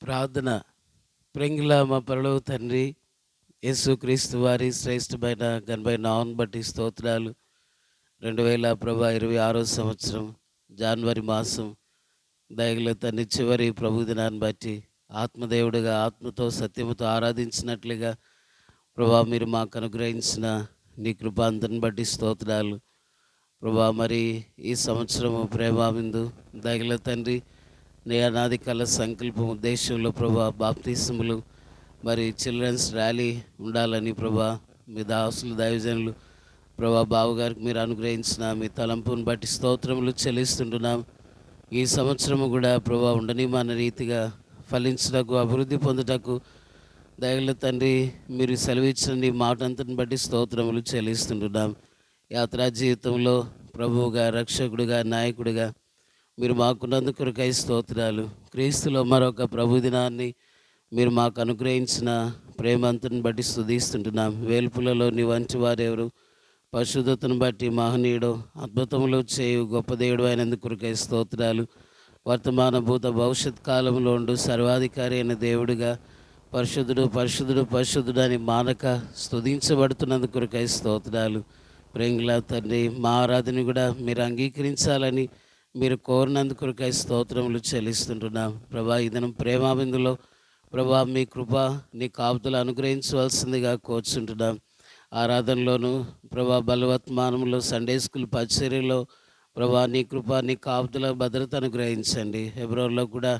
ప్రార్థన. ప్రేంగిల మా పరలోక తండ్రి, యేసుక్రీస్తు వారి శ్రేష్టమైన ఘనమైన నామమును బట్టి స్తోత్రాలు. 2026 సంవత్సరం జనవరి మాసం దయగల తండ్రి చివరి ప్రభు దినాన్ని బట్టి ఆత్మదేవుడిగా ఆత్మతో సత్యముతో ఆరాధించినట్లుగా ప్రభా మీరు మాకు అనుగ్రహించిన నీ కృపాంతని బట్టి స్తోత్రాలు. ప్రభా మరి ఈ సంవత్సరము ప్రేమావిందు దయగల తండ్రి నీ అనాది కళ సంకల్పం ఉద్దేశంలో ప్రభా బాప్తిసములు మరి చిల్డ్రన్స్ ర్యాలీ ఉండాలని ప్రభా మీ దాసులు దైవజనులు ప్రభా బావగారికి మీరు అనుగ్రహించిన మీ తలంపుని బట్టి స్తోత్రములు చెల్లిస్తుంటున్నాం. ఈ సంవత్సరము కూడా ప్రభా ఉండనిమాన రీతిగా ఫలించుటకు అభివృద్ధి పొందుటకు దయగల తండ్రి మీరు సెలవిచ్చిన నీ మాటంతని బట్టి స్తోత్రములు చెల్లిస్తుంటున్నాం. యాత్రా జీవితంలో ప్రభువుగా రక్షకుడిగా నాయకుడిగా మీరు మాకున్నందుకొరకై స్తోత్రాలు. క్రీస్తులో మరొక ప్రభు దినాన్ని మీరు మాకు అనుగ్రహించిన ప్రేమంతుని బట్టి స్తుతిస్తుంటున్నాం. వేల్పులలో నీ వంటి వారెవరు, పరిశుద్ధతను బట్టి మహనీయుడు, అద్భుతములు చేయు గొప్ప దేవుడు అయినందుకొరకై స్తోత్రాలు. వర్తమాన భూత భవిష్యత్ కాలంలో ఉండు సర్వాధికారి అయిన దేవుడిగా పరిశుద్ధుడు పరిశుద్ధుడు పరిశుద్ధుడు అని మానక స్తుతించబడుతున్నందుకొరకై స్తోత్రాలు. ప్రేంగుల తండ్రి మా ఆరాధన కూడా మీరు అంగీకరించాలని మీరు కోరినందుకొరకై స్తోత్రములు చెల్లిస్తుంటున్నాం. ప్రభా ఈ దినం ప్రేమాబిందులో ప్రభా మీ కృప నీ కాపుదలు అనుగ్రహించవలసిందిగా కోరుచుంటున్నాం. ఆరాధనలోను ప్రభా బలవత్మానంలో సండే స్కూల్ పరిచర్యలో ప్రభా నీ కృప నీ కాపుదల భద్రత అనుగ్రహించండి. హెబ్రోన్లో కూడా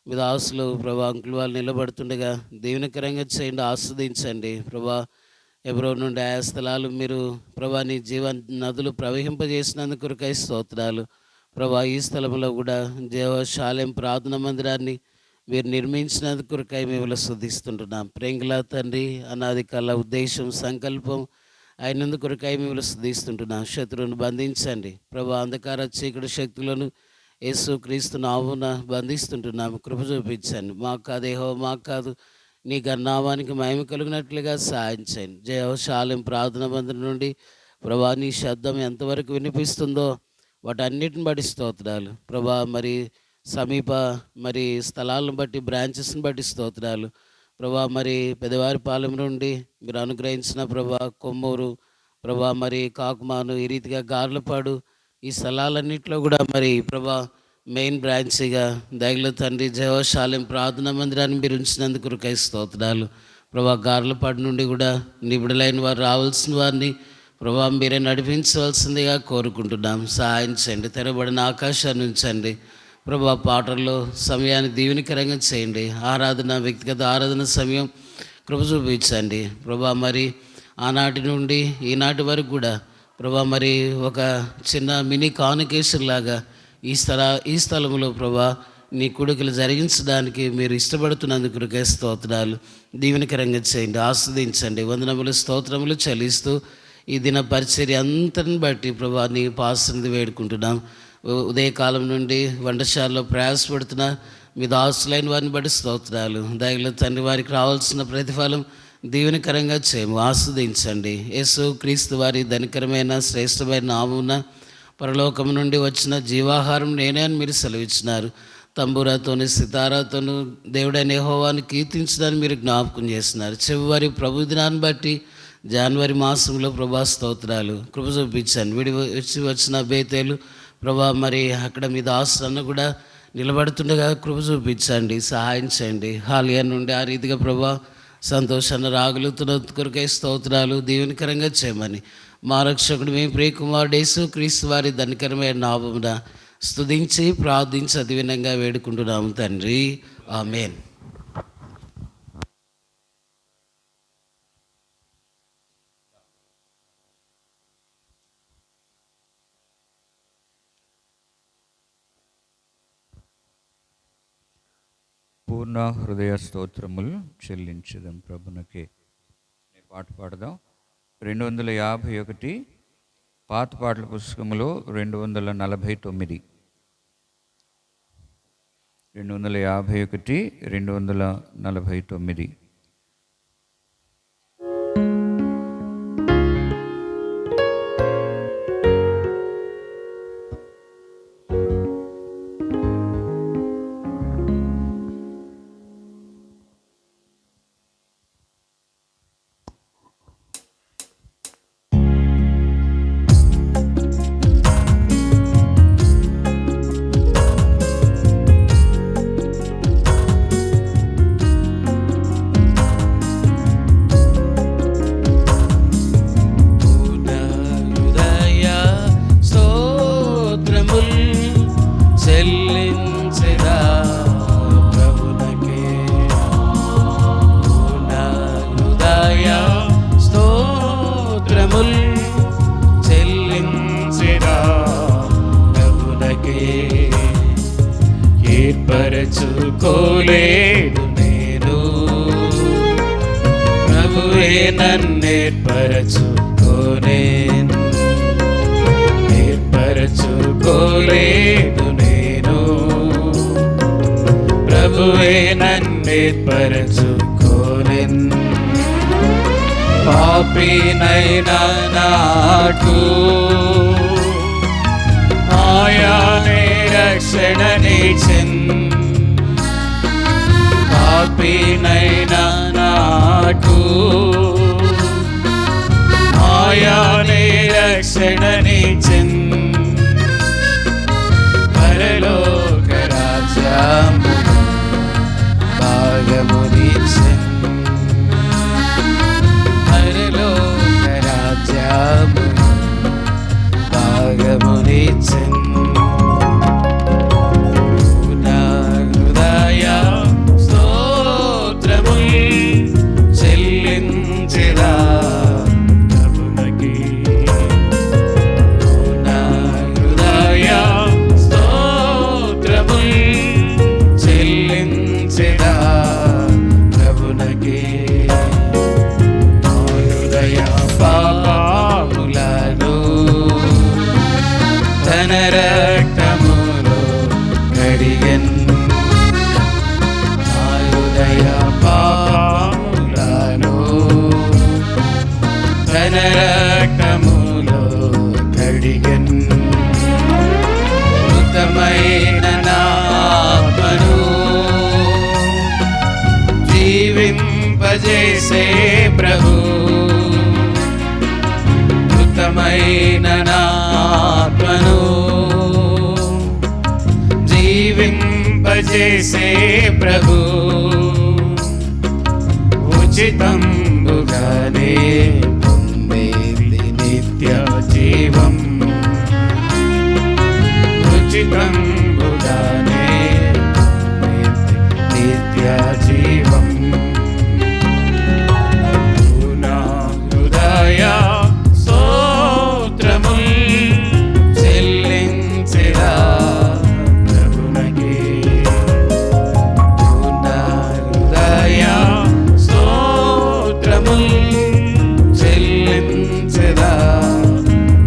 మీ దాసులు ప్రభా అంకుల్ వాళ్ళు నిలబడుతుండగా దీవెనకరంగా చేయండి, ఆస్వాదించండి. ప్రభా హెబ్రోన్ నుండి ఆయా స్థలాలు మీరు ప్రభా నీ జీవ నదులు ప్రవహింపజేసినందుకొరకై స్తోత్రాలు. ప్రభా ఈ స్థలంలో కూడా దేవశాలయం ప్రార్థన మందిరాన్ని మీరు నిర్మించినందుకొరకై మిమ్మల్ని స్తుతిస్తుంటున్నాం. ప్రేంగుల తండ్రి అనాది కళ ఉద్దేశం సంకల్పం అయినందుకొరకై మిమ్మల్ని స్తుతిస్తుంటున్నాం. శత్రువును బంధించండి ప్రభా, అంధకార చీకటి శక్తులను యేసుక్రీస్తు నామమున బంధిస్తుంటున్నాము. కృప చూపించండి. మాకు కాదేహో మాకు కాదు నీ గన్నామానికి మహిమ కలిగినట్లుగా సహాయం చేయండి. జయశాలయం ప్రార్థన మందిరం నుండి ప్రభా నీ శబ్దం ఎంతవరకు వినిపిస్తుందో వాటన్నిటిని బట్టి స్తోత్రాలు. ప్రభా మరి సమీప మరి స్థలాలను బట్టి బ్రాంచెస్ని బట్టి స్తోత్రాలు. ప్రభా మరి పెదవారిపాలెం నుండి మీరు అనుగ్రహించిన ప్రభా కొమ్మూరు ప్రభా మరి కాకుమాను ఈ రీతిగా గార్లపాడు ఈ స్థలాలన్నింటిలో కూడా మరి ప్రభా మెయిన్ బ్రాంచ్గా దయగల తండ్రి జయశాలయం ప్రార్థనా మందిరాన్ని మీరు ఉంచినందుకు స్తోత్రాలు. ప్రభా గార్లపాడు నుండి కూడా నిబిడలైన వారు రావాల్సిన వారిని ప్రభా మీరే నడిపించవలసిందిగా కోరుకుంటున్నాం. సహాయం చేయండి. తెరబడిన ఆకాశాన్ని ఉంచండి ప్రభా. పాటల్లో సమయాన్ని దీవెనకరంగా చేయండి. ఆరాధన వ్యక్తిగత ఆరాధన సమయం కృప చూపించండి ప్రభా. మరి ఆనాటి నుండి ఈనాటి వరకు కూడా ప్రభా మరి ఒక చిన్న మినీ కాన్వకేషన్ లాగా ఈ స్థలంలో ప్రభా నీ కొడుకులు జరిగించడానికి మీరు ఇష్టపడుతున్నందుకు స్తోత్రాలు. దీవెనకరంగా చేయండి, ఆస్వాదించండి. వందనములు స్తోత్రములు చెల్లిస్తూ ఈ దిన పరిచర్య అంతని బట్టి ప్రభా నీ పాసనిది వేడుకుంటున్నాం. ఉదయకాలం నుండి వంటశాలలో ప్రయాసపడుతున్న మీ దాసులైన వారిని బట్టి స్తోత్రాలు. దయగల తండ్రి వారికి రావాల్సిన ప్రతిఫలం దీవెనకరంగా చేయము, ఆస్వాదించండి. యేసు క్రీస్తు వారి ధనికరమైన శ్రేష్టమైన నామమున పరలోకం నుండి వచ్చిన జీవాహారం నేనే అని మీరు సెలవిచ్చినారు. తంబూరాతోని సితారాతోను దేవుడైన యెహోవాను కీర్తించడానికి మీరు జ్ఞాపకం చేస్తున్నారు. చివరి ప్రభు దినాన్ని బట్టి జనవరి మాసంలో ప్రభా స్తోత్రాలు. కృప చూపించాను. విడిచి వచ్చిన బేతేలు ప్రభా మరి అక్కడ మీ దాసులను కూడా నిలబడుతుండగా కృప చూపించండి, సహాయం చేయండి. హాలియా నుండి ఆ రీతిగా ప్రభా సంతోషాన్ని రాగలుగుతున్న కొరకై స్తోత్రాలు. దీవెనకరంగా చేయమని మా రక్షకుడు మీ ప్రియకుమారుడు యేసుక్రీస్తు వారి ధనికరమైన నామమున స్తుతించి ప్రార్థించి అదివినంగా వేడుకుంటున్నాము తండ్రి, ఆమేన్. పూర్ణ హృదయ స్తోత్రములు చెల్లించదాం ప్రభునకే. పాట పాడదాం. 251 పాత పాటల పుస్తకంలో 249 251 249. పరచుకోలేను నేను, ప్రభువే నన్నేర్పరచుకోలేను, ఏర్పరచుకోలేను నేను, ప్రభువే నన్నేర్పరచుకోలేను. పాపినైనా నాకు ఆయనే రక్షణనిచ్చెన్, పాపినైనా నాకు ఆయనే రక్షణనిచ్చెన్, పరలోక రాజ్యములో భాగమునిచ్చెన్, పరలోక రాజ్యములో భాగమునిచ్చెన్. నా హృదయ స్తోత్రముల్ చెల్లించెదా ప్రభువుకి, నా హృదయ స్తోత్రముల్ చెల్లించెదా ప్రభువుకి. నా హృదయ పాపములను తన రక్తములో కడిగెన్, నా హృదయ పాపములను తన రక్తములో కడిగెన్. మృతమైన నా ఆత్మను జీవింపజేసే ప్రభు, మృతమైన నా ఆత్మను జీవింపజేసే ప్రభు, ఉచితంబుగానే పొందేది నిత్య జీవం, ఉచితంబుగానే పొందేది నిత్య జీవం. నా హృదయ స్తోత్రముల్ చెల్లించెదా ప్రభువుకి, నా హృదయ స్తోత్రముల్ చెల్లించెదా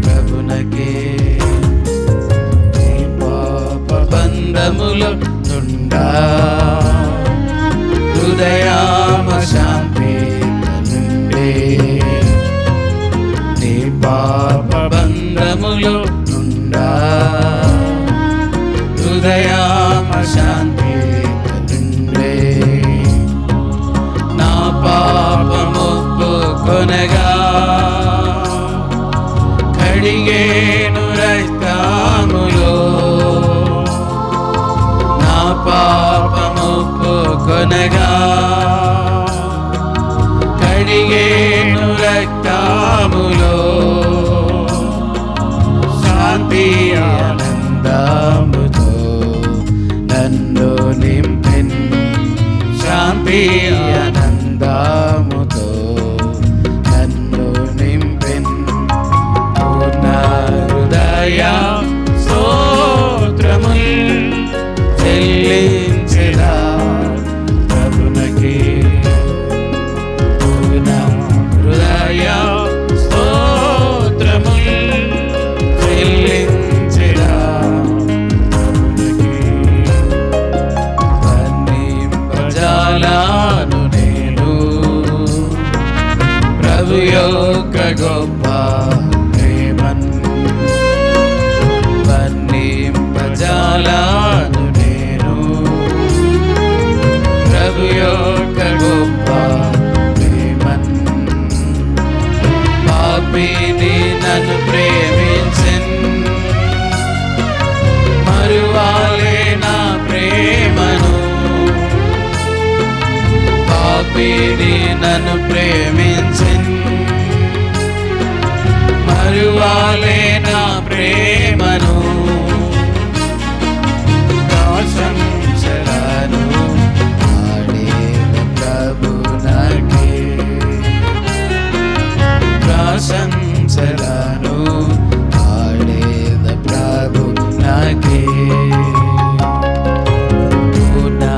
ప్రభువుకి. నీ పాప బంధముల నుండా హృదయామ శాంతి నుండే, నీ పాప బంధములు నుండా హృదయామ శాంతి నుండే. నా పాపమొప్పుకొనగా కడిగేను రక్తములో, నా పాపమొప్పుకొనగా కడిగేను రక్తములో, శాంతి ఆనందముతో నన్ను నింపెన్, శాంతి ఆనందముతో నన్ను నింపెన్. పూర్ణ హృదయ స్తోత్రముల్ చెల్లించెదా ప్రభువుకి, పూర్ణ హృదయ స్తోత్రముల్ చెల్లించెదా ప్రభువుకి. వర్ణింపజాలను నేను ప్రభు యొక్క గొప్ప ప్రేమన్, వర్ణింపజాలను నేను ప్రభు యొక్క గొప్ప ప్రేమన్. పాపిని నన్ను ప్రేమించెన్, మరువాలే నా ప్రేమను, పాపిని నన్ను ప్రేమించెన్, మరువాలే నా ప్రేమను. ప్రశంసలను ఆడేద ప్రభువుకి, ప్రశంసలను ఆడేద ప్రభువుకి. నా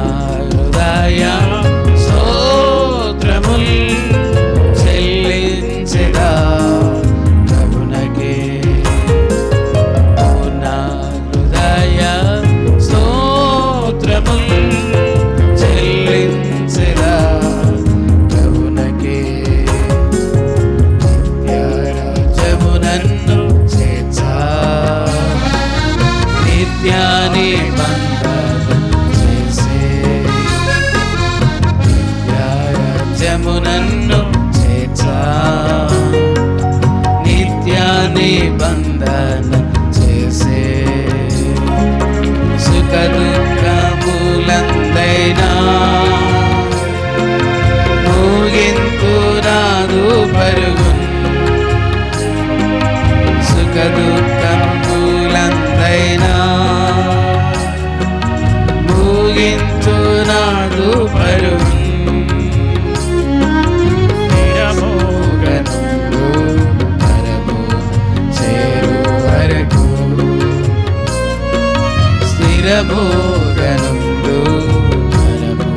నాదు పరుగున్ సుఖ దుఃఖములందైనా ముగించు నాదు పరుగున్ స్థిరముగనుండు పరము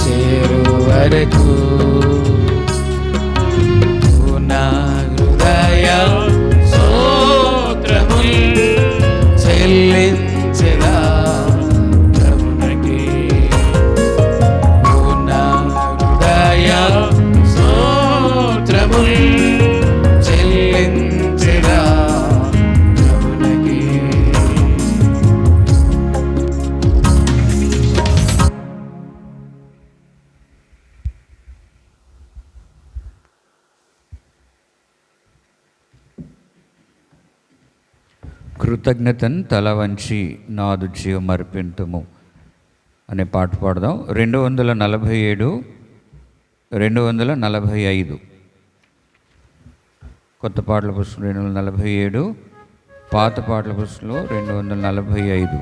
చేరు వరకు నా హృదయ స్తోత్రములు చెల్లించెదా ప్రభువునకే. నా హృదయ స్తోత్రములు చెల్లించెదా ప్రభువునకే. కృతజ్ఞతను తల వంచి నాదు జీవమర్పింతుము అనే పాట పాడదాం. 247, 245 కొత్త పాటల పుస్తకం 247, పాత పాటల పుస్తకంలో 245.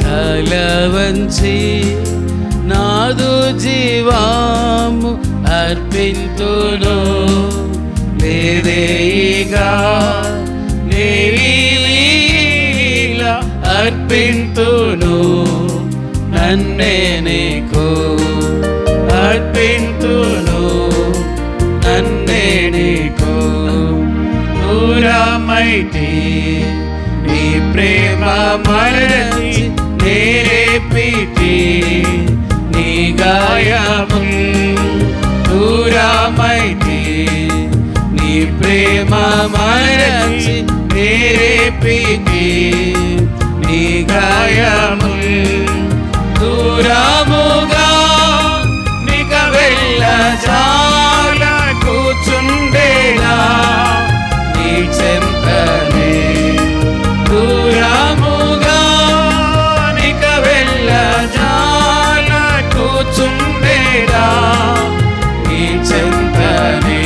తల వంచి నాదు జీవాము అర్పింతును లేదేగా లేవిలీలా అర్పింతును నన్నే నీకు అర్పింతును నన్నే నీకు దూరమైతే నీ ప్రేమ మరచి నేరేపితి నీ గాయము దూరమైతే నీ ప్రేమ మరచి నేరేపితి నీ గాయము దూరముగా నిక వెళ్ళ జాల కూర్చుండేనా నీ చెంతనే దూరముగా నిక వెళ్ళ జాల కూర్చుండేనా నీ చెంతనే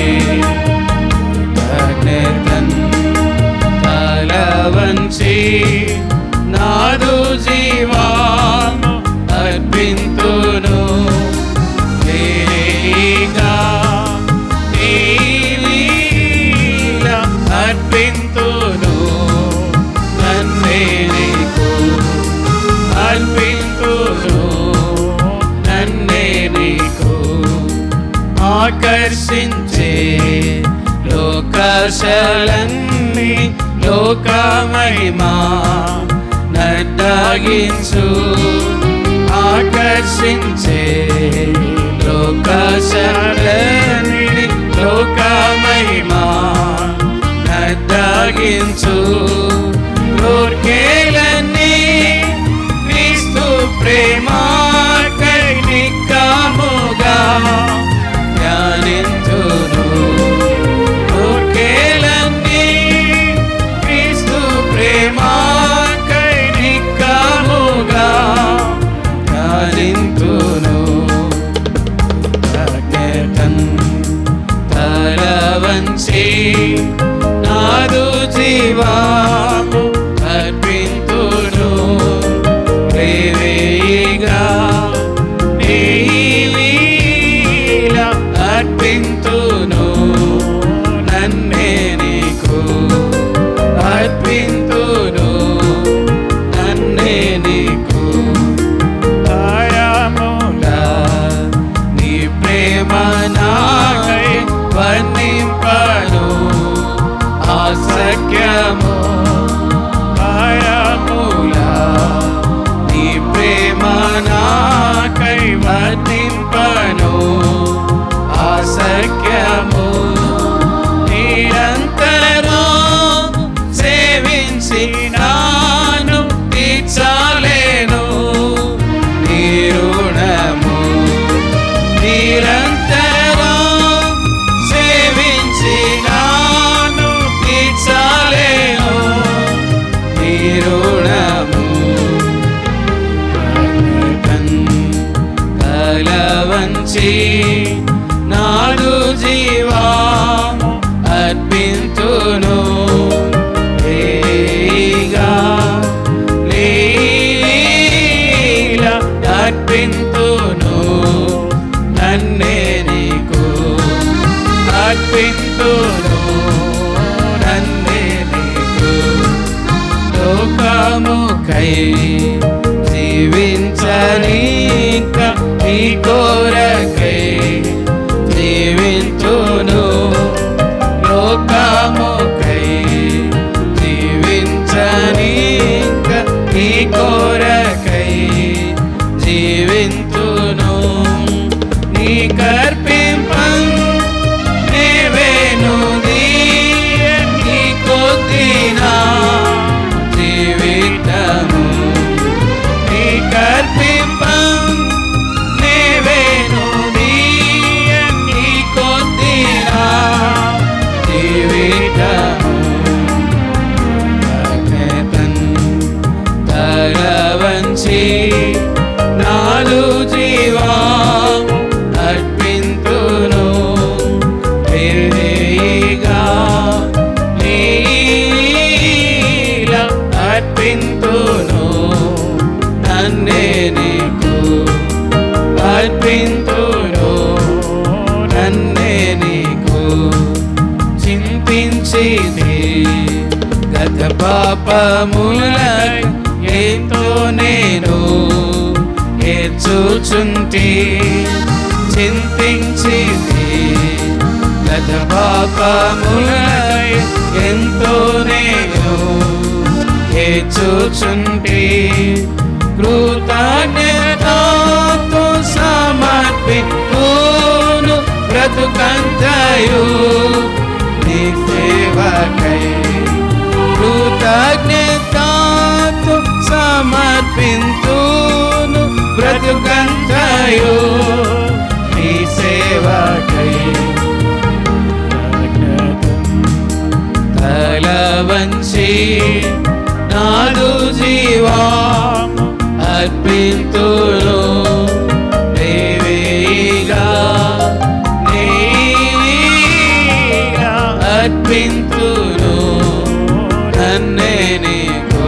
తల వంచి నాదు జీవాము అర్పింతును లేగా నీలీలా అర్పింతును నన్నే నీకు అర్పింతును నన్నే నీకు ఆకర్షించే లోకాశలన్నీ లోకమహిమా నడ్డాగించు ఆకర్షించే లోకాశలన్నీ లోకమహిమా నడ్డాగించు కోర్కెలన్నీ క్రీస్తు ప్రేమకై నిక్కముగా ధ్యానించును కోర్కెలన్నీ క్రీస్తు ప్రేమకై నిక్కముగా ధ్యానించును తల వంచి నాదు జీవాము అర్పింతును లేవేగా నీలీలా అర్పింతును నన్నే నీకు అర్పింతును నన్నే నీకు నీ ప్రేమ నాకై వర్ణింప వర్ణింపను ఆసఖ్యము పరములా నీ ప్రేమ నాకై వర్ణింపను ఆసఖ్యము నిరంతరం సేవించి నాను తీర్చలేను నీ రుణము నిరంతరం సేవించి నాను తీర్చలేను నీ రుణము తలవంచి నాడు జీవా అర్పింతును లీలా అర్పింతును నన్నే నీకు అర్పింతును నన్నే నీకు లోకముకై జీవించనీక నీ కోరకై జీవింతును లోకముకై జీవించనీక నీ కోరకై జీవింతును నీ కర్పింపం నేవేను నీ కొద్దినా జీవితము నీ కర్పింపం నేవేను నీ కొద్దినా జీవితము తలవంచి నాలు జీవా అర్పింతును లీలా అర్పింతును నన్నే నీకు అర్పింతును నన్నే నీకు చింతించిది గత పాపములై ఎంతో నేను హెచ్చుచుంటి చింతించిది గత పాపములై ఎంతో నేను హెచ్చుచుంటి కృతజ్ఞతతో సమర్పింతును బ్రతుకంతయు నీ సేవకై కృతజ్ఞతతో సమర్పింతును బ్రతుకంతయు నీ సేవకై తలవంచి నాడు జీవా అర్పింతును దేవిగా అర్పింతును నన్నే నీకు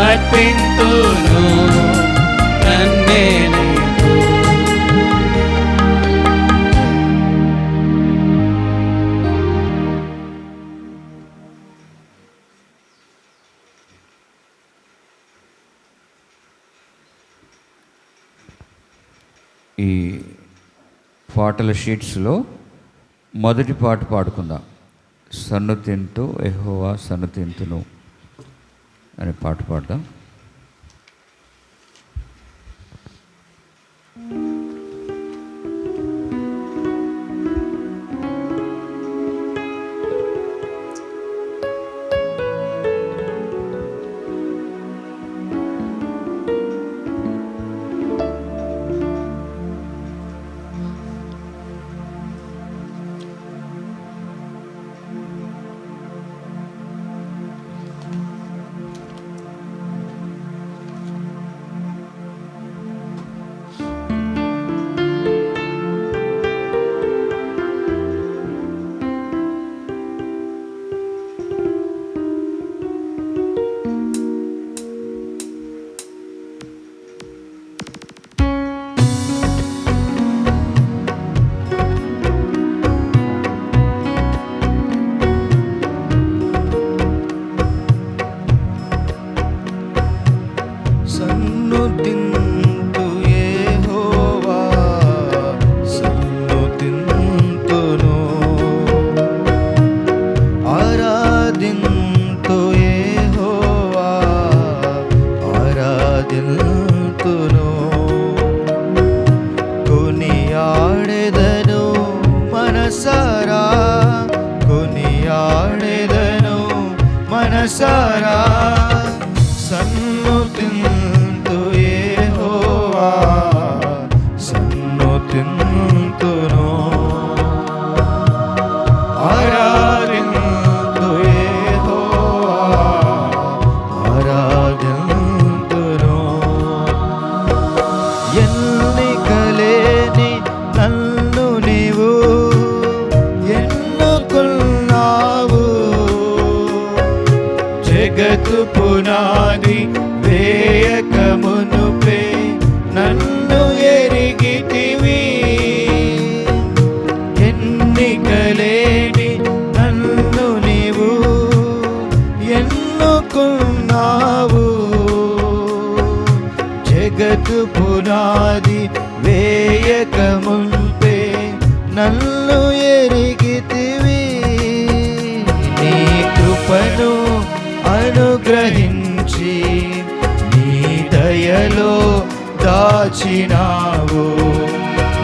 అర్పింతును నన్నే నీకు ఈ పాటల షీట్స్లో మొదటి పాట పాడుకుందాం. సన్నుతింతు యెహోవా సన్నుతింతును అనే పాట పాడదాం. మనసారా కొనియాడెదను మనసారా సన్నుతింతు యెహోవా సన్నుతింతును ఆరాధింతు యెహోవా ఆరాధింతును ఎన్నికలేని నన్ను నీవు ఎన్నుకున్నావు జగత్తు పునాది వేయక మునుపే నన్ను ఎరిగితివి ఎన్నికలేని నన్ను నీవు ఎన్నుకున్నావు జగత్తు పునాది వేయక మునుపే నన్ను ఎరిగితివి నీ కృపను అనుగ్రహించి నీ దయలో దాచినావు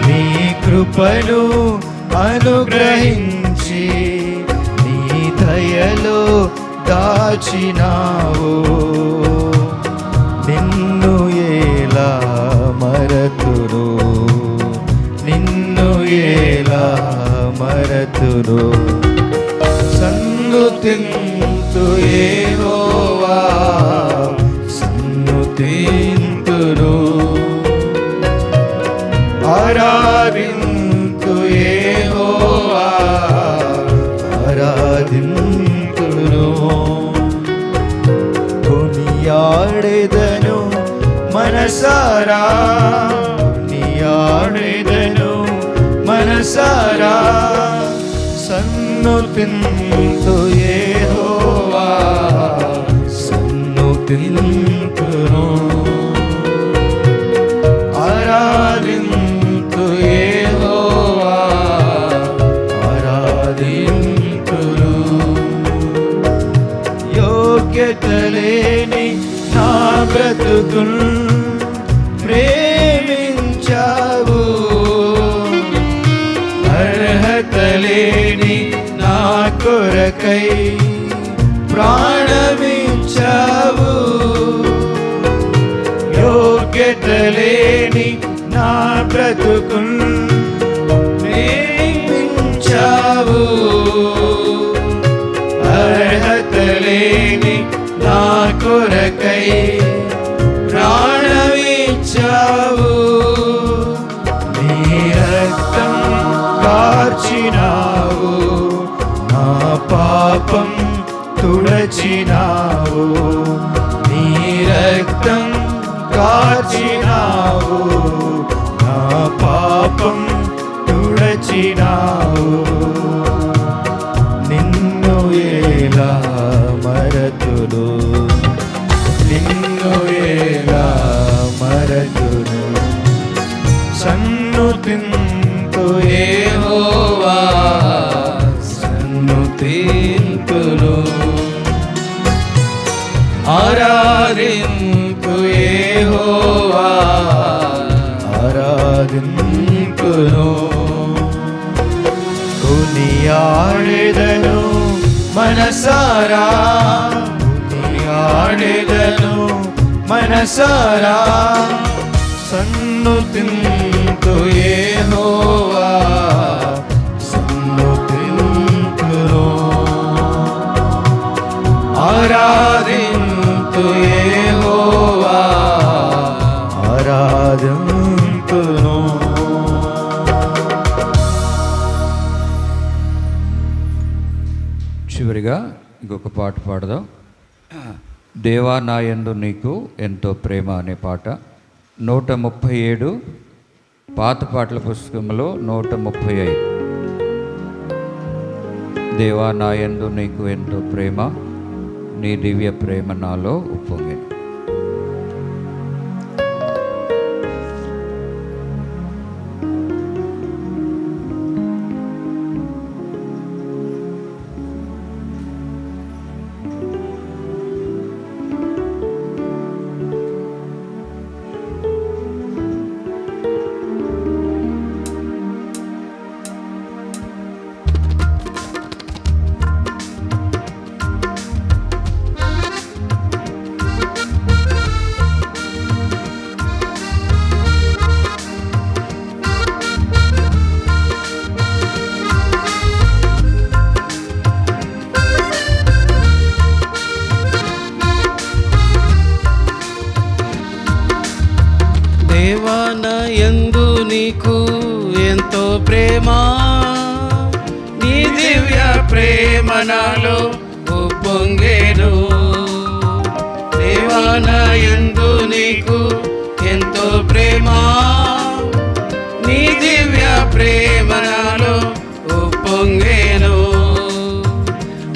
నీ కృపను అనుగ్రహించి నీ దయలో దాచినావు నిన్ను ఎలా మరతురు నిన్ను ఎలా మరతురు సన్నుతింతు యెహోవా సన్నుతింతును ఆరాధింతు యెహోవా ఆరాధింతును కొనియాడెదను మనసారా కొనియాడెదను మనసారా సన్నుతింతు యెహోవా సన్నుతింతును ఆరాధింతు యెహోవా ఆరాధింతును యోగ్యత లేని నా బ్రతుకున్ ప్రేమించావు అర్హత లేని నా కొరకై ప్రాణమిచ్చావు యోగ్యత లేని నా బ్రతుకున్ ప్రేమించావు అర్హత లేని నా కొరకై ప్రాణమిచ్చావు నీ రక్తం కార్చినావు నా పాపం తుడచినావు నీ రక్తం కార్చినావు నా పాపం తుడచినావు నిన్ను ఎలా మరతులు నిన్ను ఎలా మరతులు సన్నుతింతు యెహోవా సన్నుతింతును ఆరాధింతు యెహోవా ఆరాధింతును కొనియాడెదను మనసారా కొనియాడెదను మనసారా సన్నుతింతు యెహోవా సన్నుతింతును ఆరాధింతు యెహోవా ఆరాధింతును చివరిగా ఇంకొక పాట పాడదాం. దేవా నా యందు నీకు ఎంతో ప్రేమ అనే పాట 137 పాత పాటల పుస్తకంలో 135. దేవా నా యందు నీకు ఎంతో ప్రేమ నీ దివ్య ప్రేమ నాలో ఉప్పొంగెను. ప్రేమ నీ దివ్య ప్రేమ నాలో ఉప్పొంగెను. దేవా నా యందు నీకు ఎంతో ప్రేమ, నీ దివ్య ప్రేమ నాలో ఉప్పొంగెను.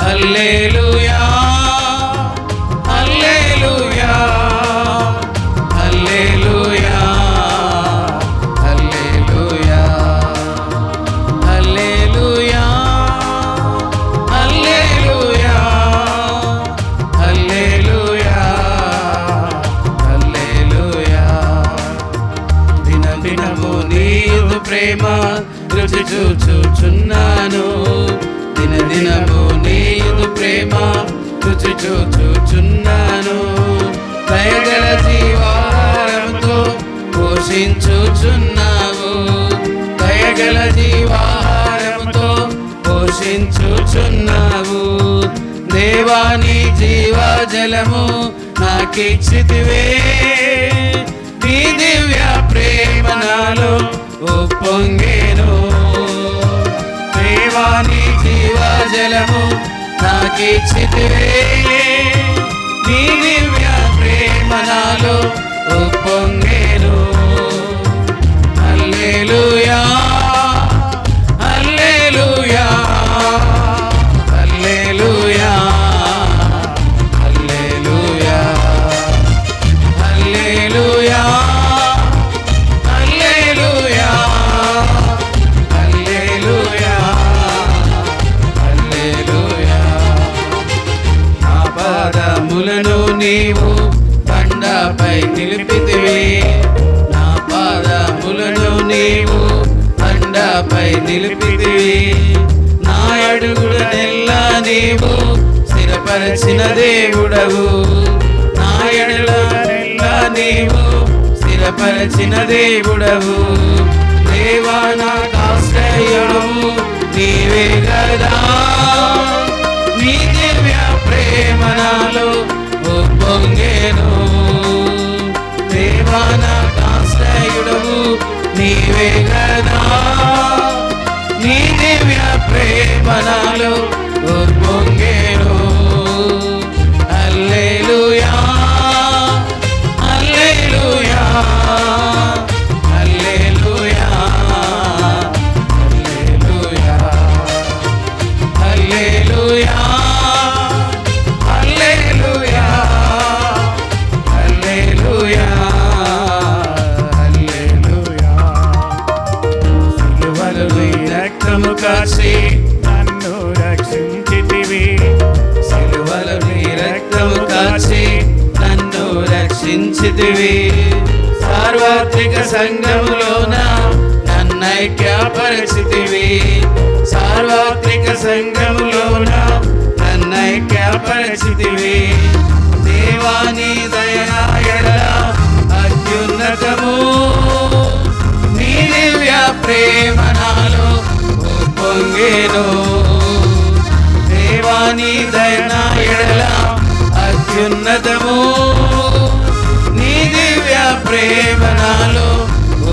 హల్లెలూయా హల్లెలూయా హల్లెలూయా హల్లెలూయా హల్లెలూయా హల్లెలూయా హల్లెలూయా హల్లెలూయా. దినదినము నీదు ప్రేమ రుచి చూచుచున్నాను, దినదినము నీదు ప్రేమ రుచి చూచుచున్నాను. దయగల జీవాహారముతో పోషించుచున్నావు, దయగల జీవాహారముతో పోషించుచున్నావు. దేవా నీ జీవజలము నాకిచ్చితివే, నీ దివ్య ప్రేమ నాలో ఉప్పొంగెను. దేవా నీ జీవజలము నాకిచ్చితివే, నీ దివ్య ప్రేమ నాలో ఉప్పొంగెను. హల్లెలూయా హల్లెలూయా హల్లెలూయా హల్లెలూయా హల్లెలూయా హల్లెలూయా హల్లెలూయా హల్లెలూయా. నా పాదములను నీవు బండపై నిలిపితివి, నా పాదములను నీవు బండపై నిలిపితివి. నా అడుగులనెల్లా నీవు స్థిరపరచిన దేవుడవు, నా ఎడలనెల్లా నీవు స్థిరపరచిన దేవుడవు. దేవా నాకాశ్రయము నీవే గదా, నీ దివ్య ప్రేమ నాలో ఉప్పొంగెను. దేవా నాకాశ్రయుడవు నీవే గదా, నీ దివ్య ప్రేమ నాలో ఉప్పొంగెను. హల్లెలూయా హల్లెలూయా హల్లెలూయా హల్లెలూయా హల్లెలూయా హల్లెలూయా హల్లెలూయా హల్లెలూయా. సిలువలో నీ రక్తము కాచి నన్ను రక్షించితివి, సిలువలో నీ రక్తము కాచి నన్ను రక్షించితివి. సార్వత్రిక సంఘములోన నన్నైక్యపరిచితివి, సార్వత్రిక సంఘములోన నన్నైక్యపరిచితివి. దేవా నీ దయా ఎడల అత్యున్నతము, నీ దివ్య ప్రేమ నాలో ఉప్పొంగెను. దేవా నీ దయా ఎడల అత్యున్నతము, నీ దివ్య ప్రేమ నాలో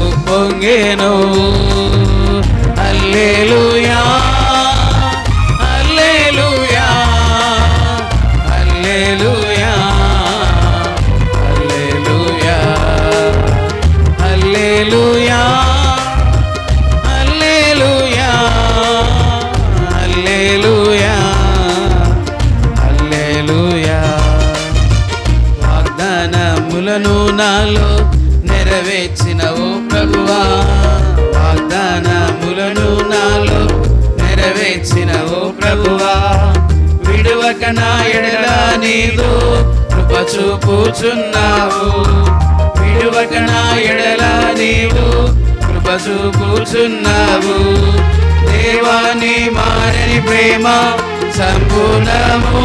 ఉప్పొంగెను. హల్లెలూయా హల్లెలూయా హల్లెలూయా హల్లెలూయా హల్లెలూయా హల్లెలూయా హల్లెలూయా హల్లెలూయా. వాగ్దానములను నాలో నెరవేర్చిన ఓ ప్రభువా, వాగ్దానములను నాలో నెరవేర్చిన ఓ ప్రభువా. విడువక నా ఎడల నీదు కృప చూపుచున్నావు, విడువక నా ఎడల నీవు కృప చూపుచున్నావు. దేవా నీ మారని ప్రేమ సంపూర్ణము,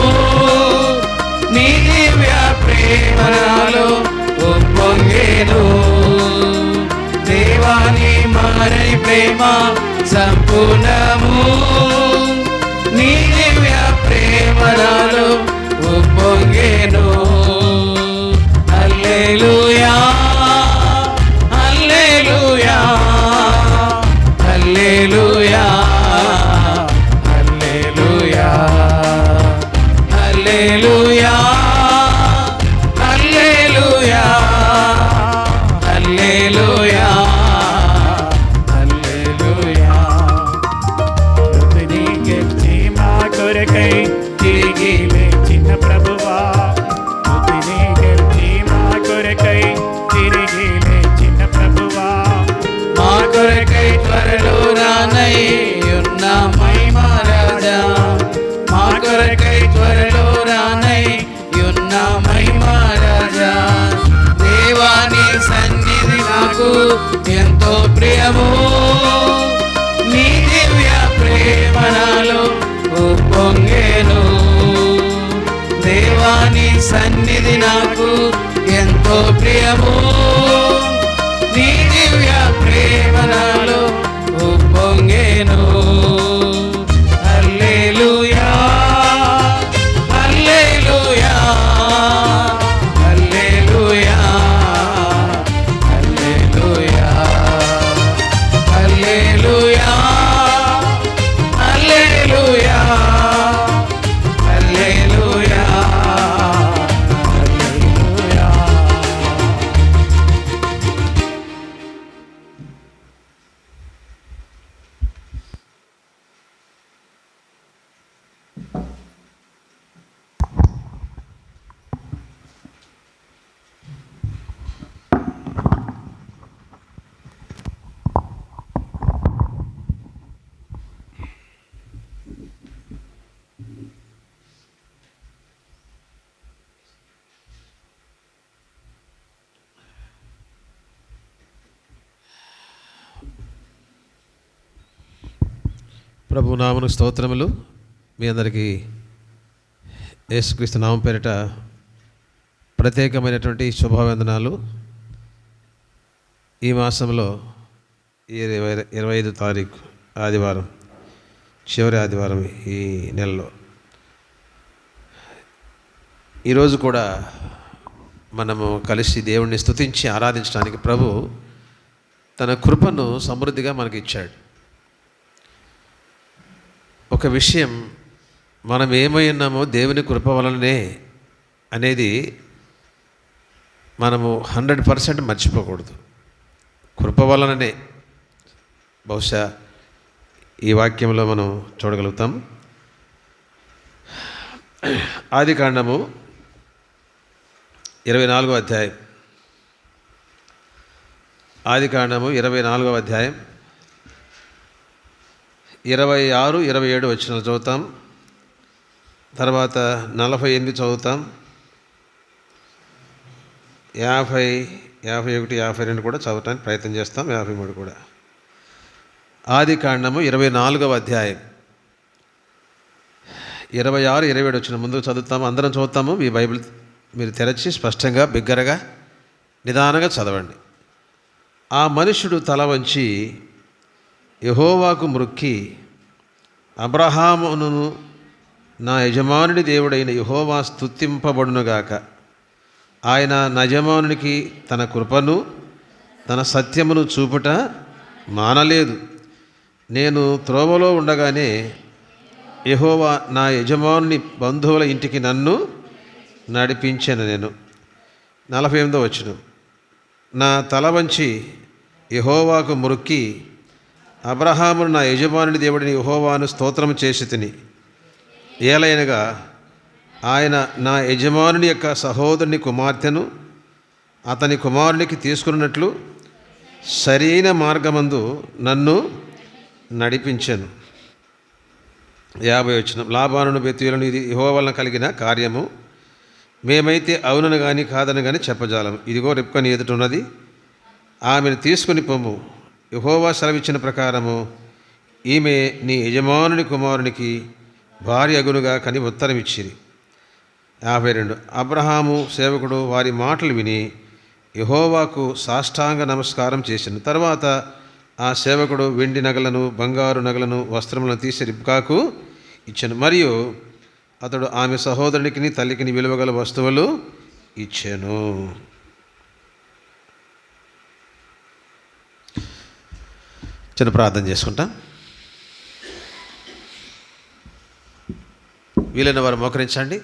నీ దివ్య ప్రేమ నాలో ఉప్పొంగెను. దేవా నీ మారని ప్రేమ సంపూర్ణము, నీ దివ్య ప్రేమ నాలో ఉప్పొంగెను. హల్లెలూయా హల్లెలూయా హల్లెలూయా కొరకై తిరిగి లేచిన ప్రభువా, మృతిని గెలిచి మా కొరకై తిరిగి లేచిన ప్రభువా, మా కొరకై త్వరలో రానయ్యున్న మహిమా రాజా, మా కొరకై త్వరలో రానయ్యున్న మహిమా రాజా. దేవాని సన్నిధి నాకు ఎంతో ప్రియము, నీ దివ్య ప్రేమ నాలో ఉప్పొంగెను. దేవాని సన్నిధి నాకు ఎంతో ప్రియము, నీ దివ్య ప్రేమ నాలో ఉప్పొంగెను. హల్లెలూయా హల్లెలూయా హల్లెలూయా హల్లెలూయా హల్లెలూయా హల్లెలూయా హల్లెలూయా హల్లెలూయా. ప్రభు నామను స్తోత్రములు. మీ అందరికీ యేసుక్రీస్తు నామం పేరిట ప్రత్యేకమైనటువంటి శుభవందనాలు. ఈ మాసంలో 25 తారీఖు ఆదివారం, చివరి ఆదివారం ఈ నెలలో. ఈరోజు కూడా మనము కలిసి దేవుణ్ణి స్తుతించి ఆరాధించడానికి ప్రభు తన కృపను సమృద్ధిగా మనకి ఇచ్చాడు. ఒక విషయం, మనం ఏమై ఉన్నామో దేవుని కృప వలననే అనేది మనము 100% మర్చిపోకూడదు. కృప వలననే. బహుశా ఈ వాక్యంలో మనం చూడగలుగుతాం. ఆదికాండము 24వ అధ్యాయం. ఆదికాండము 24వ అధ్యాయం 26, 27 వచనాలు చదువుతాం. తర్వాత 48 చదువుతాం. 50, 51, 52 కూడా చదవటానికి ప్రయత్నం చేస్తాం. 53 కూడా. ఆదికాండము 24వ అధ్యాయం 26, 27 వచ్చిన ముందుకు చదువుతాము. అందరం చదువుతాము. మీ బైబిల్ మీరు తెరచి స్పష్టంగా బిగ్గరగా నిదానంగా చదవండి. ఆ మనుషుడు తల వంచి యెహోవాకు మ్రొక్కి, అబ్రహామును నా యజమానుడి దేవుడైన యెహోవా స్తుతింపబడునుగాక, ఆయన నా యజమానునికి తన కృపను తన సత్యమును చూపుట మానలేదు. నేను త్రోవలో ఉండగానే యెహోవా నా యజమానుని బంధువుల ఇంటికి నన్ను నడిపించాను. నేను 48వ వచనం. నా తల వంచి యెహోవాకు మ్రొక్కి, అబ్రహామును నా యజమానుని దేవుడిని యెహోవాను స్తోత్రము చేసి తిని, ఏలైనగా ఆయన నా యజమానుని యొక్క సహోదరుని కుమార్తెను అతని కుమారునికి తీసుకున్నట్లు సరైన మార్గమందు నన్ను నడిపించాను. 50 వచనం. లాబానును బెతూయేలును ఇది యెహోవా వలన కలిగిన కార్యము, మేమైతే అవునను కానీ కాదని కానీ చెప్పజాలము. ఇదిగో రిబ్కా ఎదుట ఉన్నది, ఆమెను తీసుకుని పొమ్ము. యెహోవా సెలవిచ్చిన ప్రకారము ఈమె నీ యజమానుని కుమారునికి భార్య అగునుగా కని ఉత్తరం ఇచ్చిరి. 52. అబ్రహాము సేవకుడు వారి మాటలు విని యెహోవాకు సాష్టాంగ నమస్కారం చేశాను. తర్వాత ఆ సేవకుడు వెండి నగలను, బంగారు నగలను, వస్త్రములను తీసి రిబ్కాకు ఇచ్చాను. మరియు అతడు ఆమె సహోదరునికి తల్లికి విలువగల వస్తువులు ఇచ్చాను. చిన్న ప్రార్థన చేసుకుంటాం. వీలైన వారు మోకరించండి.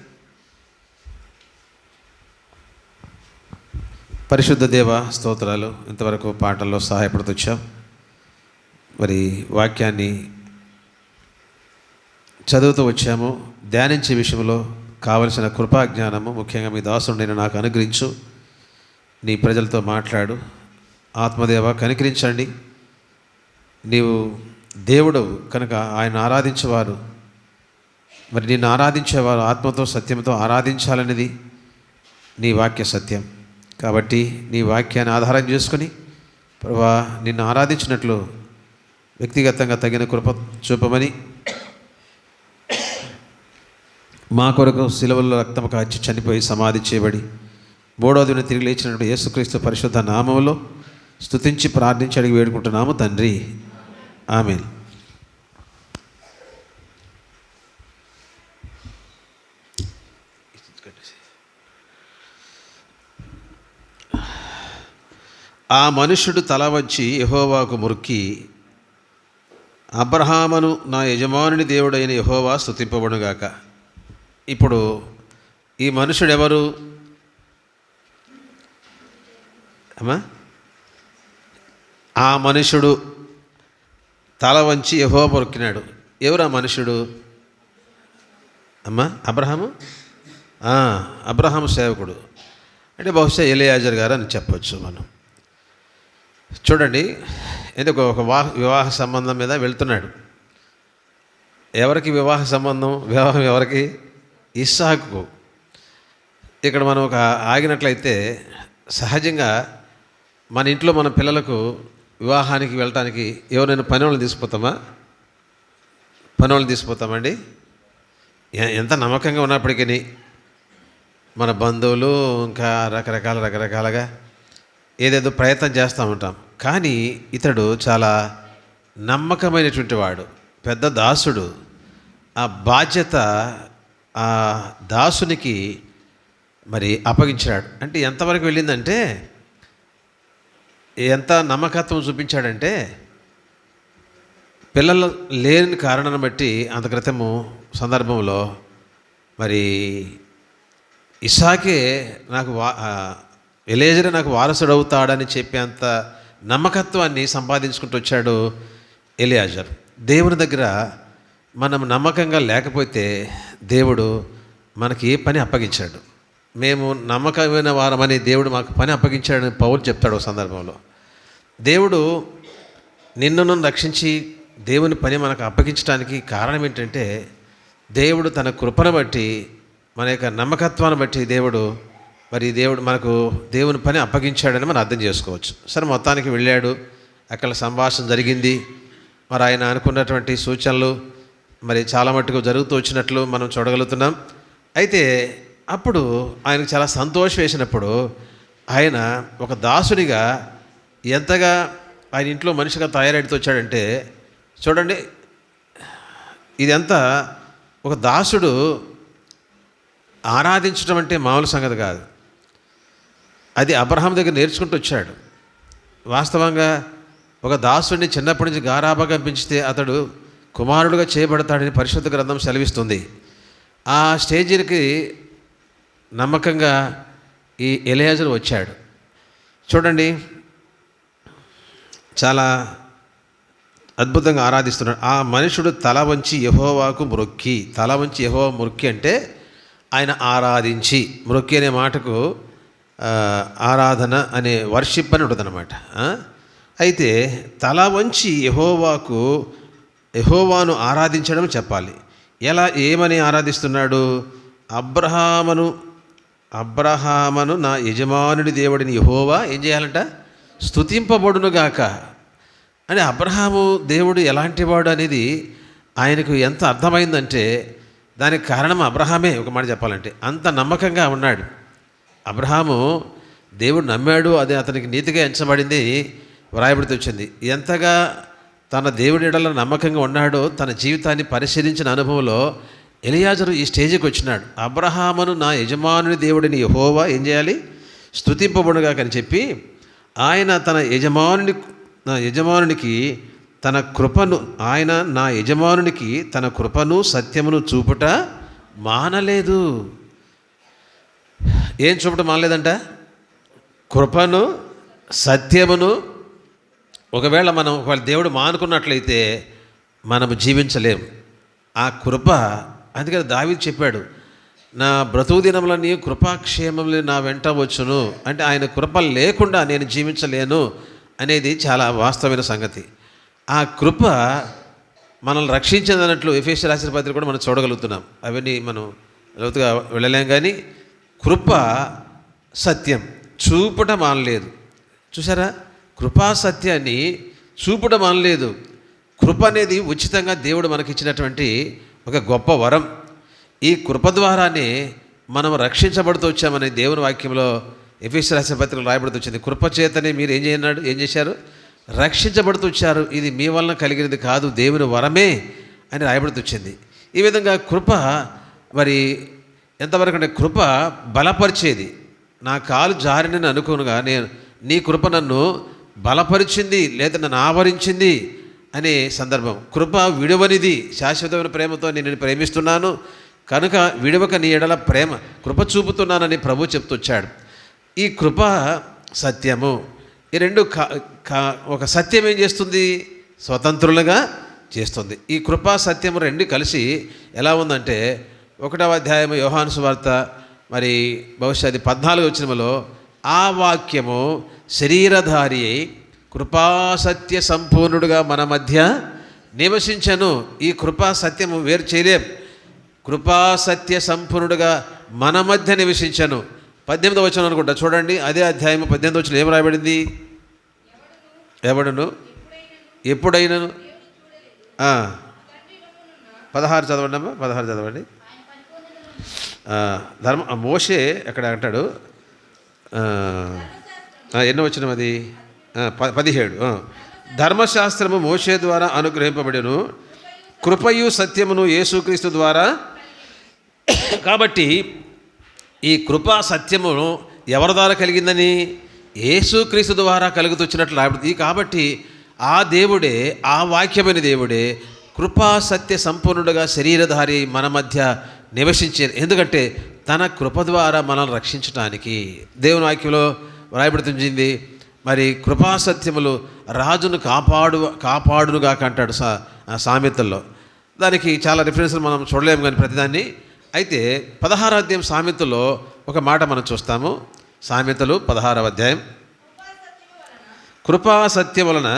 పరిశుద్ధ దేవ స్తోత్రాలు. ఇంతవరకు పాటల్లో సహాయపడుతూ వచ్చాం. మరి వాక్యాన్ని చదువుతూ వచ్చాము. ధ్యానించే విషయంలో కావలసిన కృపా జ్ఞానము ముఖ్యంగా మీ దాసుడు నేను నాకు అనుగ్రహించు. నీ ప్రజలతో మాట్లాడు. ఆత్మదేవ కనికరించండి. నీవు దేవుడు కనుక ఆయన ఆరాధించేవారు, మరి నిన్ను ఆరాధించేవారు ఆత్మతో సత్యంతో ఆరాధించాలనేది నీ వాక్య సత్యం. కాబట్టి నీ వాక్యాన్ని ఆధారం చేసుకొని ప్రభువా నిన్ను ఆరాధించినట్లు వ్యక్తిగతంగా తగిన కృప చూపమని, మా కొరకు సిలువలో రక్తం కాచి చనిపోయి సమాధి చేయబడి మూడో దిన తిరిగి లేచినప్పుడు యేసుక్రీస్తు పరిశుద్ధ నామములో స్తుతించి ప్రార్థించి అడిగి వేడుకుంటున్నాము తండ్రి. ఆమేన్. ఆ మనుష్యుడు తల వంచి యెహోవాకు మొర్కి, అబ్రహామును నా యజమానుని దేవుడైన యెహోవా స్తుతింపబడుగాక. ఇప్పుడు ఈ మనుషుడు ఎవరు అమ్మా? ఆ మనుషుడు తల వంచి యెహోవా మొక్కినాడు. ఎవరు ఆ మనుషుడు అమ్మా? అబ్రహాము. అబ్రహాము సేవకుడు అంటే బహుశా ఎలియాజర్ గారు అని చెప్పచ్చు మనం. చూడండి, ఎందుకు ఒక వివాహ సంబంధం మీద వెళ్తున్నాడు. ఎవరికి వివాహ సంబంధం? వివాహం ఎవరికి? ఇస్సాకుకు. ఇక్కడ మనం ఒక ఆగినట్లయితే సహజంగా మన ఇంట్లో మన పిల్లలకు వివాహానికి వెళ్ళటానికి ఎవరైనా పని వాళ్ళని తీసుకుపోతామండి. ఎంత నమ్మకంగా ఉన్నప్పటికీ మన బంధువులు ఇంకా రకరకాలుగా ఏదేదో ప్రయత్నం చేస్తూ ఉంటాం. కానీ ఇతడు చాలా నమ్మకమైనటువంటి వాడు, పెద్ద దాసుడు. ఆ బాధ్యత ఆ దాసునికి మరి అప్పగించాడు. అంటే ఎంతవరకు వెళ్ళిందంటే, ఎంత నమ్మకత్వం చూపించాడంటే, పిల్లలు లేని కారణాన్ని బట్టి అంత క్రితము సందర్భంలో మరి ఇస్సాకే నాకు ఎలియాజరే నాకు వారసుడు అవుతాడని చెప్పేంత నమ్మకత్వాన్ని సంపాదించుకుంటూ వచ్చాడు ఎలియాజర్. దేవుని దగ్గర మనం నమ్మకంగా లేకపోతే దేవుడు మనకి ఏ పని అప్పగించాడు. మేము నమ్మకమైన వారమని దేవుడు మాకు పని అప్పగించాడని పౌలు చెప్తాడు ఒక సందర్భంలో. దేవుడు నిన్ను రక్షించి దేవుని పని మనకు అప్పగించడానికి కారణం ఏంటంటే, దేవుడు తన కృపను బట్టి మన యొక్క నమ్మకత్వాన్ని బట్టి దేవుడు మనకు దేవుని పని అప్పగించాడని మనం అర్థం చేసుకోవచ్చు. సరే, మొత్తానికి వెళ్ళాడు, అక్కడ సంభాషణ జరిగింది. మరి ఆయన అనుకున్నటువంటి సూచనలు మరి చాలా మట్టుకు జరుగుతూ వచ్చినట్లు మనం చూడగలుగుతున్నాం. అయితే అప్పుడు ఆయనకు చాలా సంతోషం వేసినప్పుడు ఆయన ఒక దాసునిగా ఎంతగా ఆయన ఇంట్లో మనిషిగా తయారైతే వచ్చాడంటే, చూడండి, ఇదంతా ఒక దాసుడు ఆరాధించడం అంటే మామూలు సంగతి కాదు. అది అబ్రహాం దగ్గర నేర్చుకుంటూ వచ్చాడు. వాస్తవంగా ఒక దాసుడిని చిన్నప్పటి నుంచి గారాబగా పెంచితే అతడు కుమారుడుగా చేయబడతాడని పరిశుద్ధ గ్రంథం సెలవిస్తుంది. ఆ స్టేజీకి నమ్మకంగా ఈ ఎలియాజరు వచ్చాడు. చూడండి, చాలా అద్భుతంగా ఆరాధిస్తున్నాడు. ఆ మనుషుడు తల వంచి యెహోవాకు మొక్కి. తల వంచి యెహోవా మొక్కి అంటే ఆయన ఆరాధించి. మొక్కి అనే మాటకు ఆరాధన అనే వర్షిప్ అని ఉంటుందన్నమాట. అయితే తల వంచి యెహోవాను ఆరాధించడం చెప్పాలి. ఏమని ఆరాధిస్తున్నాడు? అబ్రహామును నా యజమానుడి దేవుడిని యెహోవా ఏం చేయాలంట? స్తుతింపబడునుగాక. అంటే అబ్రహాము దేవుడు ఎలాంటి వాడు అనేది ఆయనకు ఎంత అర్థమైందంటే, దానికి కారణం అబ్రహామే. ఒక మాట చెప్పాలంటే అంత నమ్మకంగా ఉన్నాడు అబ్రహాము. దేవుడు నమ్మాడు, అది అతనికి నీతిగా ఎంచబడింది, వ్రాయబడితే వచ్చింది. ఎంతగా తన దేవుడి ఎడల నమ్మకంగా ఉన్నాడో తన జీవితాన్ని పరిశీలించిన అనుభవంలో ఎలియాజరు ఈ స్టేజ్కి వచ్చినాడు. అబ్రహామును నా యజమానుని దేవుడిని యెహోవా ఏం చేయాలి? స్తుతింపబడుగాక అని చెప్పి ఆయన నా యజమానునికి తన కృపను సత్యమును చూపుట మానలేదు. ఏం చూపటం మానలేదంట? కృపను సత్యమును. ఒకవేళ దేవుడు మానుకున్నట్లయితే మనము జీవించలేము. ఆ కృప, అందుకని దావీదు చెప్పాడు, నా బ్రతుకు దినములన్నీ కృపాక్షేమములు నా వెంట వచ్చును. అంటే ఆయన కృప లేకుండా నేను జీవించలేను అనేది చాలా వాస్తవమైన సంగతి. ఆ కృప మనల్ని రక్షించిందన్నట్లు ఎఫెసీయులకు రాసిన పత్రిక కూడా మనం చూడగలుగుతున్నాం. అవన్నీ మనం లోతుగా వెళ్ళలేం. కానీ కృప సత్యం చూపుట మానలేదు. చూసారా, కృపా సత్యాన్ని చూపుట మానలేదు. కృప అనేది ఉచితంగా దేవుడు మనకిచ్చినటువంటి ఒక గొప్ప వరం. ఈ కృప ద్వారానే మనం రక్షించబడుతూ వచ్చామని దేవుని వాక్యంలో ఎఫెసీయులకు రాసిన పత్రికలో రాయబడుతూ వచ్చింది. కృప చేతనే మీరు ఏం చేశారు? రక్షించబడుతూ వచ్చారు. ఇది మీ వలన కలిగినది కాదు, దేవుని వరమే అని రాయబడుతూ వచ్చింది. ఈ విధంగా కృప మరి ఎంతవరకు అంటే కృప బలపరిచేది. నా కాలు జారినని అనుకోనుగా నీ కృప నన్ను బలపరిచింది, లేదా నన్ను ఆవరించింది అనే సందర్భం. కృప విడువనిది, శాశ్వతమైన ప్రేమతో నేను ప్రేమిస్తున్నాను కనుక విడువక నీ ఎడల కృప చూపుతున్నానని ప్రభు చెప్తూ వచ్చాడు. ఈ కృప సత్యము, ఈ రెండు ఒక సత్యం ఏం చేస్తుంది? స్వతంత్రులుగా చేస్తుంది. ఈ కృపా సత్యము రెండు కలిసి ఎలా ఉందంటే 1వ అధ్యాయము యోహాను సువార్త మరి బహుశా అది 14వ వచనములో, ఆ వాక్యము శరీరధారి అయి కృపాసత్య సంపూర్ణుడుగా మన మధ్య నివసించను. ఈ కృపా సత్యము వేరు చేయలేం. కృపాసత్య సంపూర్ణుడుగా మన మధ్య నివసించను. 18వ వచనం అనుకుంటా, చూడండి. అదే అధ్యాయము 18వ వచనం ఏం రాయబడింది? ఎవడును ఎప్పుడైనను 16 చదవండి అమ్మా, 16 చదవండి. మోషే ఎక్కడ అంటాడు, ఎన్నో వచనం అది? 17. ధర్మశాస్త్రము మోషే ద్వారా అనుగ్రహింపబడెను, కృపయు సత్యమును యేసుక్రీస్తు ద్వారా. కాబట్టి ఈ కృపా సత్యమును ఎవరి ద్వారా కలిగిందని? యేసుక్రీస్తు ద్వారా కలుగుతొచ్చినట్లు రాబడుతుంది. కాబట్టి ఆ దేవుడే, ఆ వాక్యమైన దేవుడే కృపా సత్య సంపూర్ణుడుగా శరీరధారి మన మధ్య నివసించే. ఎందుకంటే తన కృప ద్వారా మనల్ని రక్షించడానికి దేవుని వాక్యంలో రాయబడుతుంది. మరి కృపాసత్యములు రాజును కాపాడునుగా అంటాడు సామెతల్లో. దానికి చాలా రిఫరెన్స్లు మనం చూడలేము కానీ ప్రతిదాన్ని. అయితే 16వ అధ్యాయం సామెతల్లో ఒక మాట మనం చూస్తాము. సామెతలు 16వ అధ్యాయం. కృపాసత్యం వలన,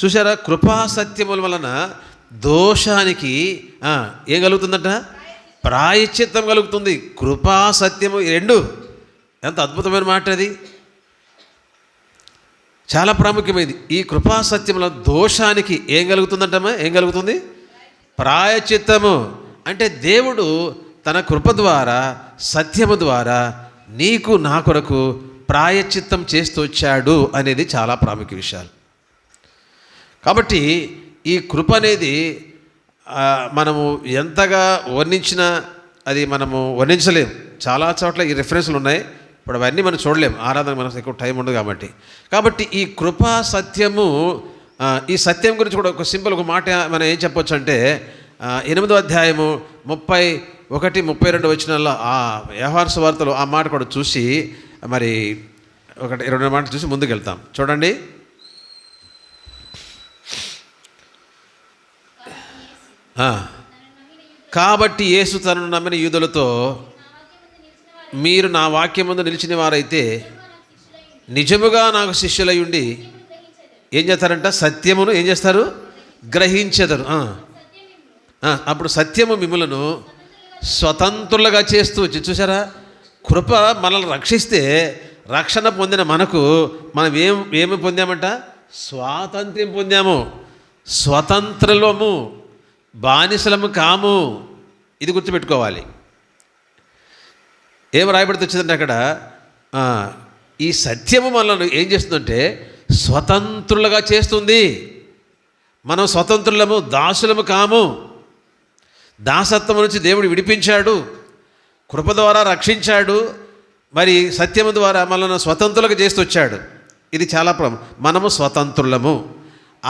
చూసారా, కృపాసత్యముల వలన దోషానికి ఏం కలుగుతుందంట? ప్రాయశ్చిత్తం కలుగుతుంది. కృపాసత్యము రెండు ఎంత అద్భుతమైన మాట అది, చాలా ప్రాముఖ్యమైనది. ఈ కృపాసత్యముల దోషానికి ఏం కలుగుతుందంటమ్మా? ఏం కలుగుతుంది? ప్రాయశ్చిత్తము. అంటే దేవుడు తన కృప ద్వారా, సత్యము ద్వారా నీకు నా కొరకు ప్రాయశ్చిత్తం చేస్తూ వచ్చాడు అనేది చాలా ప్రాముఖ్య విషయాలు. కాబట్టి ఈ కృప అనేది మనము ఎంతగా వర్ణించినా అది మనము వర్ణించలేము. చాలా చోట్ల ఈ రిఫరెన్స్లు ఉన్నాయి. ఇప్పుడు అవన్నీ మనం చూడలేము, ఆరాధన మనకు ఎక్కువ టైం ఉండదు కాబట్టి ఈ కృపా సత్యము, ఈ సత్యం గురించి కూడా ఒక సింపుల్ ఒక మాట మనం ఏం చెప్పొచ్చు అంటే 8వ అధ్యాయము 31, 32 వచనాల్లో ఆ యోహాను సువార్తలో ఆ మాట కూడా చూసి మరి 1-2 మాటలు చూసి ముందుకు వెళ్తాం. చూడండి. కాబట్టి యేసు తనను నమ్మిన యూదులతో, మీరు నా వాక్యం ముందు నిలిచిన వారైతే నిజముగా నాకు శిష్యులయ్యుండి ఏం చేస్తారంట? సత్యమును ఏం చేస్తారు? గ్రహించెదరు. అప్పుడు సత్యము మిమ్ములను స్వతంత్రులుగా చేస్తూ వచ్చి, చూసారా, కృప మనల్ని రక్షిస్తే రక్షణ పొందిన మనకు మనం ఏమి పొందామంట? స్వాతంత్ర్యం పొందాము. స్వతంత్రులము, బానిసలము కాము. ఇది గుర్తుపెట్టుకోవాలి. ఏం రాయబడితే వచ్చిందంటే అక్కడ ఈ సత్యము మనల్ని ఏం చేస్తుందంటే స్వతంత్రులుగా చేస్తుంది. మనం స్వతంత్రులము, దాసులము కాము. దాసత్వం నుంచి దేవుడు విడిపించాడు, కృప ద్వారా రక్షించాడు, మరి సత్యము ద్వారా మనల్ని స్వతంత్రులుగా చేస్తూ వచ్చాడు. ఇది చాలా మనము స్వతంత్రులము.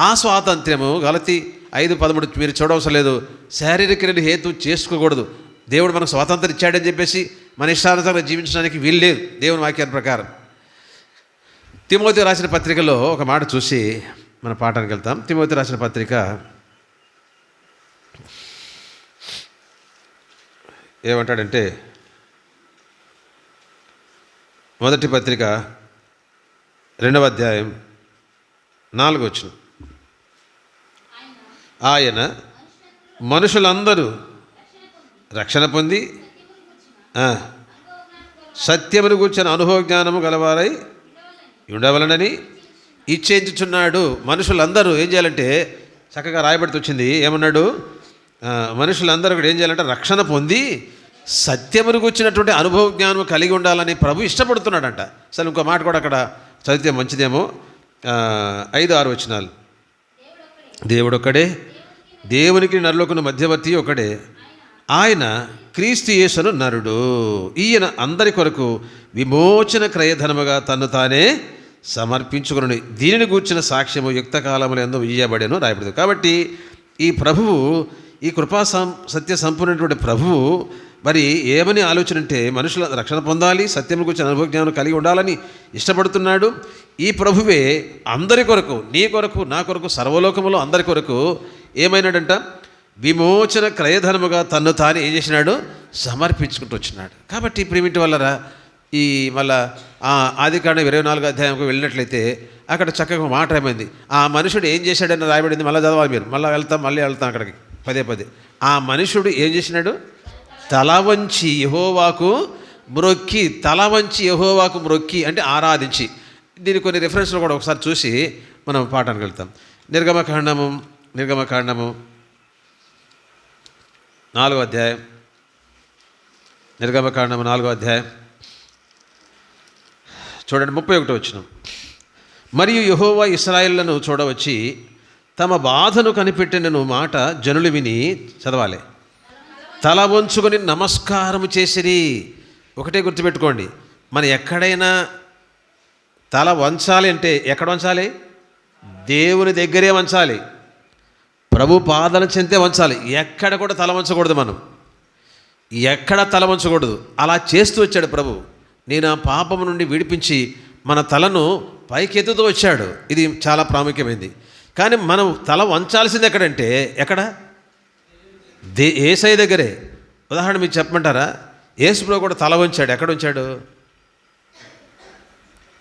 ఆ స్వాతంత్ర్యము గలతీ 5:13 మీరు చూడవలసిన లేదు. శారీరక హేతు చేసుకోకూడదు. దేవుడు మనకు స్వాతంత్రం ఇచ్చాడని చెప్పేసి మన ఇష్టానుసారంగా జీవించడానికి వీలు లేదు దేవుని వాక్యాన్ని ప్రకారం. తిమోతి రాసిన పత్రికలో ఒక మాట చూసి మన పాఠానికి వెళ్తాం. తిమోతి రాసిన పత్రిక ఏమంటాడంటే, మొదటి పత్రిక 2వ అధ్యాయం 4వ వచనం, ఆయన మనుషులందరూ రక్షణ పొంది సత్యమును గూర్చిన అనుభవ జ్ఞానము గలవారై ఉండవలనని ఇచ్చేంచుచున్నాడు. మనుషులందరూ ఏం చేయాలంటే, చక్కగా రాయబడుతూ వచ్చింది, ఏమన్నాడు, మనుషులందరూ కూడా ఏం చేయాలంటే రక్షణ పొంది సత్యమును గూర్చినటువంటి అనుభవ జ్ఞానం కలిగి ఉండాలని ప్రభు ఇష్టపడుతున్నాడంట. అసలు ఇంకో మాట కూడా అక్కడ చదివితే మంచిదేమో, 5-6 వచనాలు. దేవుడొక్కడే, దేవునికి నరులకు మధ్యవర్తి ఒకడే, ఆయన క్రీస్తు యేసును నరుడు, ఈయన అందరి కొరకు విమోచన క్రయధనముగా తన్ను తానే సమర్పించుకుని దీనిని గూర్చిన సాక్ష్యము యుక్త కాలములు ఎందు ఇయ్యబడెను రాయబడింది. కాబట్టి ఈ ప్రభువు, ఈ కృపా సత్య సంపూర్ణటువంటి ప్రభువు మరి ఏమని ఆలోచన అంటే, మనుషుల రక్షణ పొందాలి, సత్యము గురించి అనుభవ జ్ఞానం కలిగి ఉండాలని ఇష్టపడుతున్నాడు. ఈ ప్రభువే అందరి కొరకు, నీ కొరకు, నా కొరకు, సర్వలోకములో అందరి కొరకు ఏమైనాడంట, విమోచన క్రయధనముగా తన్ను తాను ఏం చేసినాడు, సమర్పించుకుంటూ వచ్చినాడు. కాబట్టి ప్రిమిటి వల్లరా ఈ మళ్ళా ఆదికాండం 24వ అధ్యాయంకు వెళ్ళినట్లయితే అక్కడ చక్కగా మాట ఏమైంది, ఆ మనుషుడు ఏం చేశాడని రాయబడింది. మళ్ళీ చదవాలి మీరు, మళ్ళీ వెళ్తాం అక్కడికి పదే. ఆ మనుషుడు ఏం చేసినాడు, తల వంచి యెహోవాకు మ్రొక్కి, తల వంచి యెహోవాకు మ్రొక్కి అంటే ఆరాధించి. దీని కొన్ని రిఫరెన్స్లు కూడా ఒకసారి చూసి మనం పాఠానికి వెళ్తాం. నిర్గమకాండము 4వ అధ్యాయం, నిర్గమకాండము 4వ అధ్యాయం చూడండి, 31వ వచనం. మరియు యెహోవా ఇశ్రాయేలులను చూడవచ్చి తమ బాధను కనిపెట్టినను మాట జనులు విని, చదవాలి, తల వంచుకొని నమస్కారము చేసిరి. ఒకటే గుర్తుపెట్టుకోండి, మనం ఎక్కడైనా తల వంచాలి అంటే ఎక్కడ వంచాలి, దేవుని దగ్గరే వంచాలి, ప్రభు పాదన చెంతే వంచాలి. ఎక్కడ కూడా తల వంచకూడదు, మనం ఎక్కడ తల వంచకూడదు. అలా చేస్తూ వచ్చాడు ప్రభు. నేను ఆ పాపము నుండి విడిపించి మన తలను పైకెత్తుతూ వచ్చాడు. ఇది చాలా ప్రాముఖ్యమైనది. కానీ మనం తల వంచాల్సింది ఎక్కడంటే, ఎక్కడ, యేసయ్య దగ్గరే. ఉదాహరణ మీకు చెప్పమంటారా, యేసుప్రభు కూడా తల వంచాడు. ఎక్కడ ఉంచాడు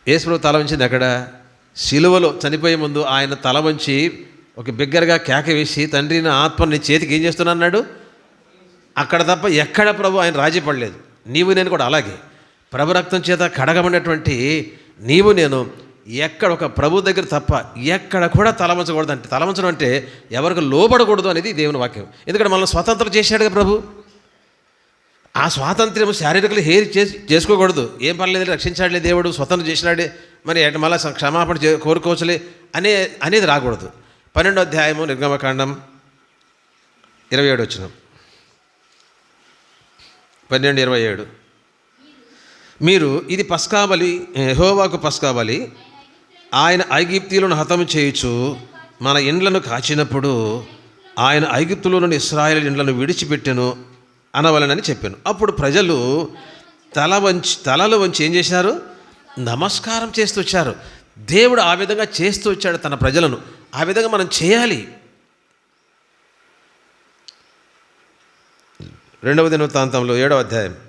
యేసుప్రభు తల వంచింది? ఎక్కడ, సిలువలో చనిపోయే ముందు ఆయన తల వంచి ఒక బిగ్గరగా కేక వేసి, తండ్రి నా ఆత్మ నీ చేతికి ఏం చేస్తున్నా అన్నాడు. అక్కడ తప్ప ఎక్కడ ప్రభు ఆయన రాజీ పడలేదు. నీవు నేను కూడా అలాగే ప్రభు రక్తం చేత కడగబడినటువంటి నీవు నేను ఎక్కడ ఒక ప్రభు దగ్గర తప్ప ఎక్కడ కూడా తలవంచకూడదు. అంటే తలవంచడం అంటే ఎవరికి లోబడకూడదు అనేది దేవుని వాక్యం. ఎందుకంటే మనల్ని స్వతంత్రం చేశాడుగా ప్రభు. ఆ స్వాతంత్ర్యం శారీరకలు చేసుకోకూడదు. ఏం పర్లేదు, రక్షించాడులే దేవుడు, స్వతంత్రం చేసినాడే, మరి మళ్ళీ క్షమాపణ కోరుకోవచ్చులే అనేది రాకూడదు. 12వ అధ్యాయము నిర్గమకాండం 27 వచనం, 12:27. మీరు ఇది పస్కాబలి, యెహోవాకు పస్కాబలి, ఆయన ఐగుప్తీయులను హతము చేయుచు మన ఇండ్లను కాచినప్పుడు ఆయన ఐగుప్తులోని ఇశ్రాయేలు ఇండ్లను విడిచిపెట్టెను అనవలనని చెప్పాను. అప్పుడు ప్రజలు తలలు వంచి ఏం చేశారు, నమస్కారం చేస్తూ వచ్చారు. దేవుడు ఆ విధంగా చేస్తూ వచ్చాడు తన ప్రజలను. ఆ విధంగా మనం చేయాలి. 2వ దినవృత్తాంతంలో 7వ అధ్యాయం,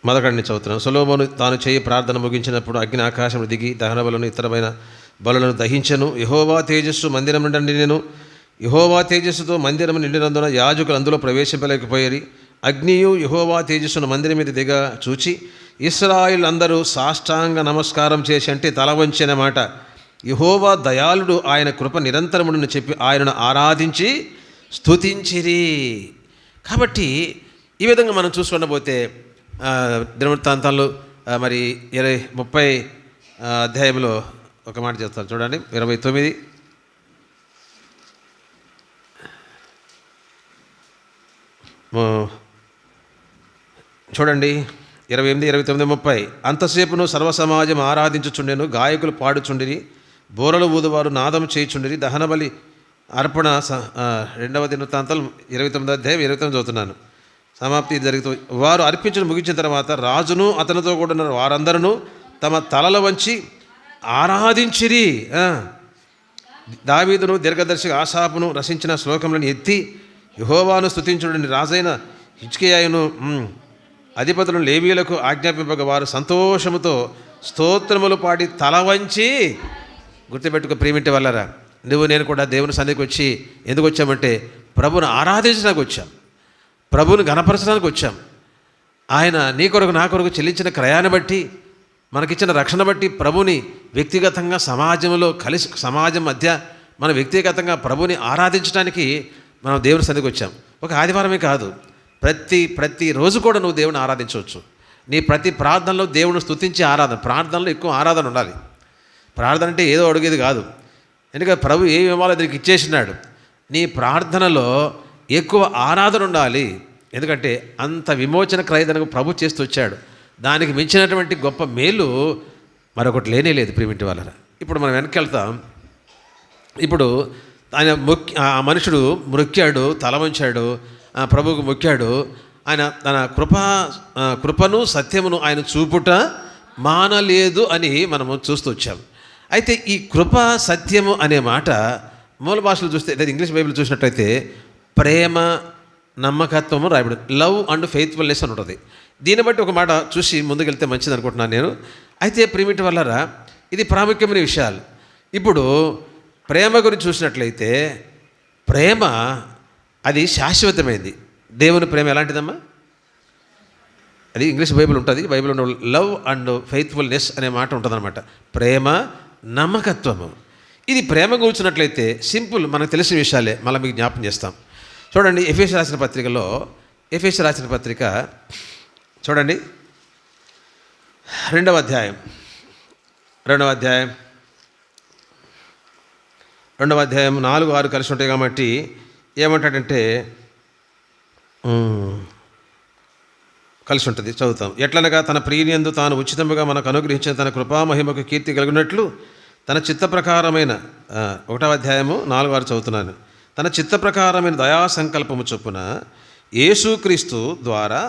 మొదటి చదువుతున్నాను. సొలొమోను తాను చేయి ప్రార్థన ముగించినప్పుడు అగ్ని ఆకాశం దిగి దహన బలులను ఇతరమైన బలులను దహించెను. యెహోవా తేజస్సు మందిరం నిండి నేను యెహోవా తేజస్సుతో మందిరం నిండినందున యాజకులు అందులో ప్రవేశింపలేకపోయారు. అగ్నియు యెహోవా తేజస్సును మందిరం మీద దిగ చూచి ఇశ్రాయేలు అందరూ సాష్టాంగ నమస్కారం చేసి, అంటే తల వంచిన మాట, యెహోవా దయాళుడు, ఆయన కృప నిరంతరమును చెప్పి ఆయనను ఆరాధించి స్తుతించిరి. కాబట్టి ఈ విధంగా మనం చూసుకున్నపోతే దినవృత్తాంతాలు మరి 30 అధ్యాయంలో ఒక మాట చెప్తారు చూడండి, 29. చూడండి 28, 29, 30. అంతసేపును సర్వసమాజం ఆరాధించుచుండెను, గాయకులు పాడుచుండిరి, బోరలు ఊదువారు నాదం చేయుచుండిరి. దహనబలి అర్పణ 2వ దినవృత్తాంతాలు 29వ అధ్యాయం 29 చదువుతున్నాను. సమాప్తి జరుగుతుంది. వారు అర్పించడం ముగించిన తర్వాత రాజును అతనితో కూడా ఉన్న వారందరూ తమ తలలు వంచి ఆరాధించిరి. దావీదును దీర్ఘదర్శి ఆసాపును రచించిన శ్లోకములను ఎత్తి యెహోవాను స్తుతించుడని రాజైన హిజ్కియాను అధిపతులను లేవీయులకు ఆజ్ఞాపింపగా వారు సంతోషముతో స్తోత్రములు పాడి తల వంచి. గుర్తుపెట్టుకో ప్రియమింటి వల్లరా, నువ్వు నేను కూడా దేవుని సన్నిధికి వచ్చి ఎందుకు వచ్చామంటే ప్రభువును ఆరాధించడానికి వచ్చాం, ప్రభువుని ఘనపరచడానికి వచ్చాం. ఆయన నీ కొరకు నా కొరకు చెల్లించిన క్రయాన్ని బట్టి, మనకిచ్చిన రక్షణ బట్టి ప్రభుని వ్యక్తిగతంగా సమాజంలో కలిసి సమాజం మధ్య మన వ్యక్తిగతంగా ప్రభుని ఆరాధించడానికి మనం దేవుని సన్నిధికి వచ్చాం. ఒక ఆదివారమే కాదు, ప్రతిరోజు కూడా నువ్వు దేవుని ఆరాధించవచ్చు. నీ ప్రతి ప్రార్థనలో దేవుని స్తుతించే ఆరాధన, ప్రార్థనలో ఎక్కువ ఆరాధన ఉండాలి. ప్రార్థన అంటే ఏదో అడిగేది కాదు, ఎందుకంటే ప్రభు ఏమి ఇవ్వాలో దీనికి ఇచ్చేసినాడు. నీ ప్రార్థనలో ఎక్కువ ఆరాధన ఉండాలి, ఎందుకంటే అంత విమోచన క్రయదనకు ప్రభు చేస్తూ వచ్చాడు. దానికి మించినటువంటి గొప్ప మేలు మరొకటి లేనే లేదు ప్రియమింటి వాళ్ళరా. ఇప్పుడు మనం వెనక్కి వెళ్తాం. ఇప్పుడు ఆయన ఆ మనుషుడు మొక్కాడు, తల వంచాడు, ప్రభువుకు మొక్కాడు. ఆయన తన కృపను సత్యమును ఆయన చూపుట మానలేదు అని మనము చూస్తూ వచ్చాం. అయితే ఈ కృప సత్యము అనే మాట మూల భాషలో చూస్తే, లేదా ఇంగ్లీష్ బైబిల్ చూసినట్టయితే ప్రేమ నమ్మకత్వము రాయబడి, లవ్ అండ్ ఫెయిత్ఫుల్నెస్ అని ఉంటుంది. దీన్ని బట్టి ఒక మాట చూసి ముందుకెళ్తే మంచిది అనుకుంటున్నాను నేను. అయితే ప్రియమిటి వల్లరా, ఇది ప్రాముఖ్యమైన విషయాలు. ఇప్పుడు ప్రేమ గురించి చూసినట్లయితే ప్రేమ అది శాశ్వతమైంది. దేవుని ప్రేమ ఎలాంటిదమ్మా? అది ఇంగ్లీష్ బైబిల్ ఉంటుంది, బైబిల్లో లవ్ అండ్ ఫెయిత్ఫుల్నెస్ అనే మాట ఉంటుందన్నమాట. ప్రేమ నమ్మకత్వము. ఇది ప్రేమ కూర్చున్నట్లయితే సింపుల్, మనకు తెలిసిన విషయాలే మళ్ళీ మీకు జ్ఞాపకం చేస్తాం. చూడండి, ఎఫెసీ రాసిన పత్రికలో, ఎఫెసీ రాసిన పత్రిక చూడండి, 2వ అధ్యాయం 4-6 కలిసి ఉంటాయి కాబట్టి ఏమంటాడంటే కలిసి ఉంటుంది, చదువుతాం. ఎట్లనగా తన ప్రియనియందు తాను ఉచితముగా మనకు అనుగ్రహించిన తన కృపామహిమకు కీర్తి కలిగినట్లు తన చిత్త ప్రకారమైన 1వ అధ్యాయము 4-6 చదువుతున్నాను. తన చిత్త ప్రకారమైన దయా సంకల్పము చొప్పున యేసుక్రీస్తు ద్వారా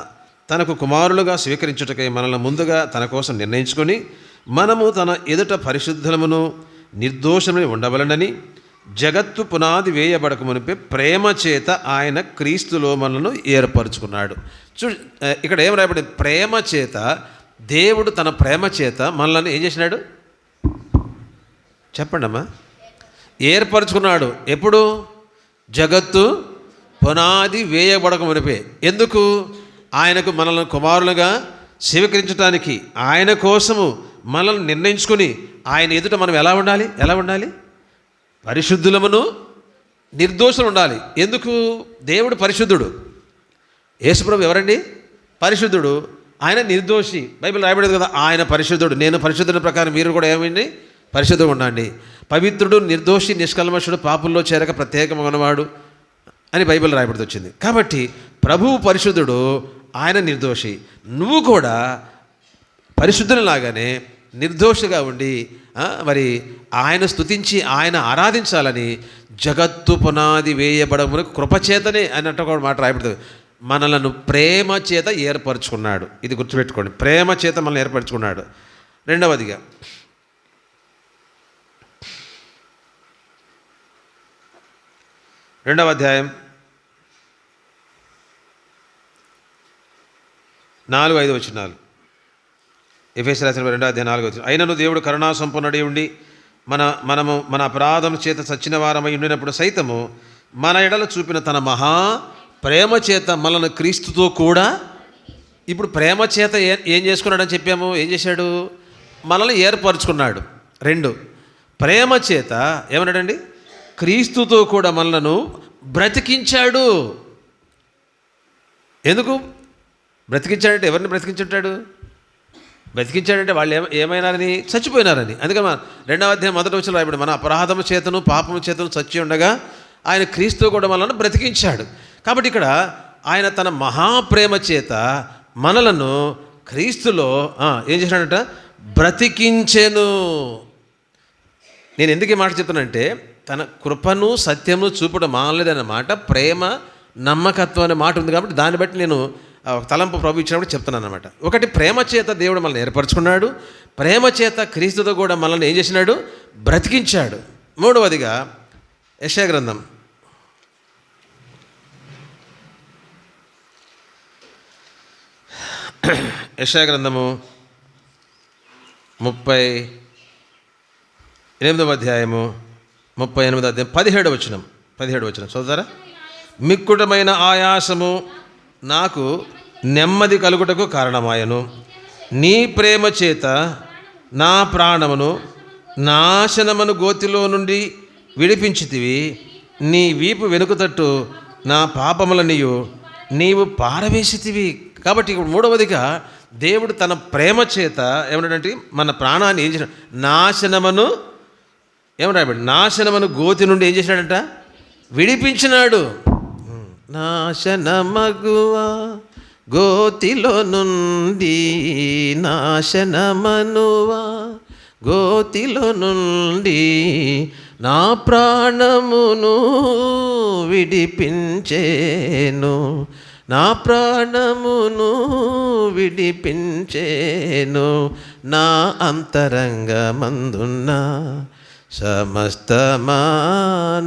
తనకు కుమారులుగా స్వీకరించుటకై మనల్ని ముందుగా తన కోసం నిర్ణయించుకొని మనము తన ఎదుట పరిశుద్ధమును నిర్దోషముని ఉండవలనని జగత్తు పునాది వేయబడక మునిపే ప్రేమ చేత ఆయన క్రీస్తులో మనలను ఏర్పరచుకున్నాడు. ఇక్కడ ఏం రాయబడింది? ప్రేమ చేత, దేవుడు తన ప్రేమ చేత మనల్ని ఏం చేసినాడు చెప్పండి అమ్మా? ఏర్పరచుకున్నాడు. ఎప్పుడు? జగత్తు పునాది వేయబడక మునిపే. ఎందుకు? ఆయనకు మనల్ని కుమారులుగా స్వీకరించడానికి, ఆయన కోసము మనల్ని నిర్ణయించుకొని ఆయన ఎదుట మనం ఎలా ఉండాలి? పరిశుద్ధులమును నిర్దోషులు ఉండాలి. ఎందుకు? దేవుడు పరిశుద్ధుడు. యేసుప్రభు ఎవరండి? పరిశుద్ధుడు. ఆయన నిర్దోషి. బైబిల్ రాయబడేది కదా, ఆయన పరిశుద్ధుడు, నేను పరిశుద్ధుని ప్రకారం మీరు కూడా ఏమండి? పరిశుద్ధంగా ఉండండి. పవిత్రుడు, నిర్దోషి, నిష్కల్మషుడు, పాపుల్లో చేరక ప్రత్యేకమైనవాడు అని బైబిల్ రాయబడి వచ్చింది. కాబట్టి ప్రభువు పరిశుద్ధుడు, ఆయన నిర్దోషి. నువ్వు కూడా పరిశుద్ధునిలాగానే నిర్దోషిగా ఉండి మరి ఆయన స్తుతించి ఆయన ఆరాధించాలని జగత్తు పునాది వేయబడమును కృపచేతనే అన్నట్టు కూడా మాట రాయబడుతుంది. మనలను ప్రేమ చేత ఏర్పరచుకున్నాడు. ఇది గుర్తుపెట్టుకోండి, ప్రేమ చేత మనల్ని ఏర్పరచుకున్నాడు. రెండవదిగా 2వ అధ్యాయం 4-5 వచనాలు. ఎఫెసీ రాసిన 2వ అధ్యాయం 4వ వచనం. అయినను దేవుడు కరుణా సంపన్నుడై ఉండి మనము మన అపరాధం చేత చచ్చిన వారమై ఉండినప్పుడు సైతము మన ఎడల చూపిన తన మహా ప్రేమ చేత మనల్ని క్రీస్తుతో కూడా, ఇప్పుడు ప్రేమ చేత ఏం చేసుకున్నాడని చెప్పాము? ఏం చేశాడు? మనల్ని ఏర్పరచుకున్నాడు. 2, ప్రేమ చేత ఏమన్నాడండి? క్రీస్తుతో కూడా మనలను బ్రతికించాడు. ఎందుకు బ్రతికించాడంటే? ఎవరిని బ్రతికించుంటాడు? బ్రతికించాడంటే వాళ్ళు ఏమైనారని? చచ్చిపోయినారని. అందుకని 2వ అధ్యాయం 1వ వచనం రాయబడి, మన అపరాధము చేతను పాపము చేతను చచ్చి ఉండగా ఆయన క్రీస్తు కూడా మనల్ని బ్రతికించాడు. కాబట్టి ఇక్కడ ఆయన తన మహాప్రేమ చేత మనలను క్రీస్తులో ఏం చేశాడంట? బ్రతికించెను. నేను ఎందుకు ఈ మాట చెప్తానంటే, తన కృపను సత్యమును చూపడం మానలేదన్నమాట ప్రేమ నమ్మకత్వం అనే మాట ఉంది కాబట్టి దాన్ని బట్టి నేను ఒక తలంపు ప్రభు ఇచ్చినప్పుడు చెప్తున్నాను అనమాట. ఒకటి, ప్రేమ చేత దేవుడు మనల్ని ఏర్పరచుకున్నాడు. ప్రేమ చేత క్రీస్తుతో కూడా మనల్ని ఏం చేసినాడు? బ్రతికించాడు. మూడవదిగా యెషయా గ్రంథం 38వ అధ్యాయము 38వ అధ్యాయం 17వ వచనం చదువుతారా? మిక్కుటమైన ఆయాసము నాకు నెమ్మది కలుగుటకు కారణమాయను. నీ ప్రేమ చేత నా ప్రాణమును నాశనమును గోతిలో నుండి విడిపించితివి. నీ వీపు వెనుకతట్టు నా పాపములనియు నీవు పారవేసితివి. కాబట్టి ఇప్పుడు మూడవదిగా దేవుడు తన ప్రేమ చేత ఏమన్నాడంటే మన ప్రాణాన్ని ఏం చేసినాడు? నాశనమును గోతి నుండి ఏం చేసినాడంట? విడిపించినాడు. నాశనమగువా గోతిలో నుండి, నాశనమనువా గోతిలో నుండి నా ప్రాణమును విడిపించేను, నా ప్రాణమును విడిపించేను. నా అంతరంగమందున్న సమస్తమా,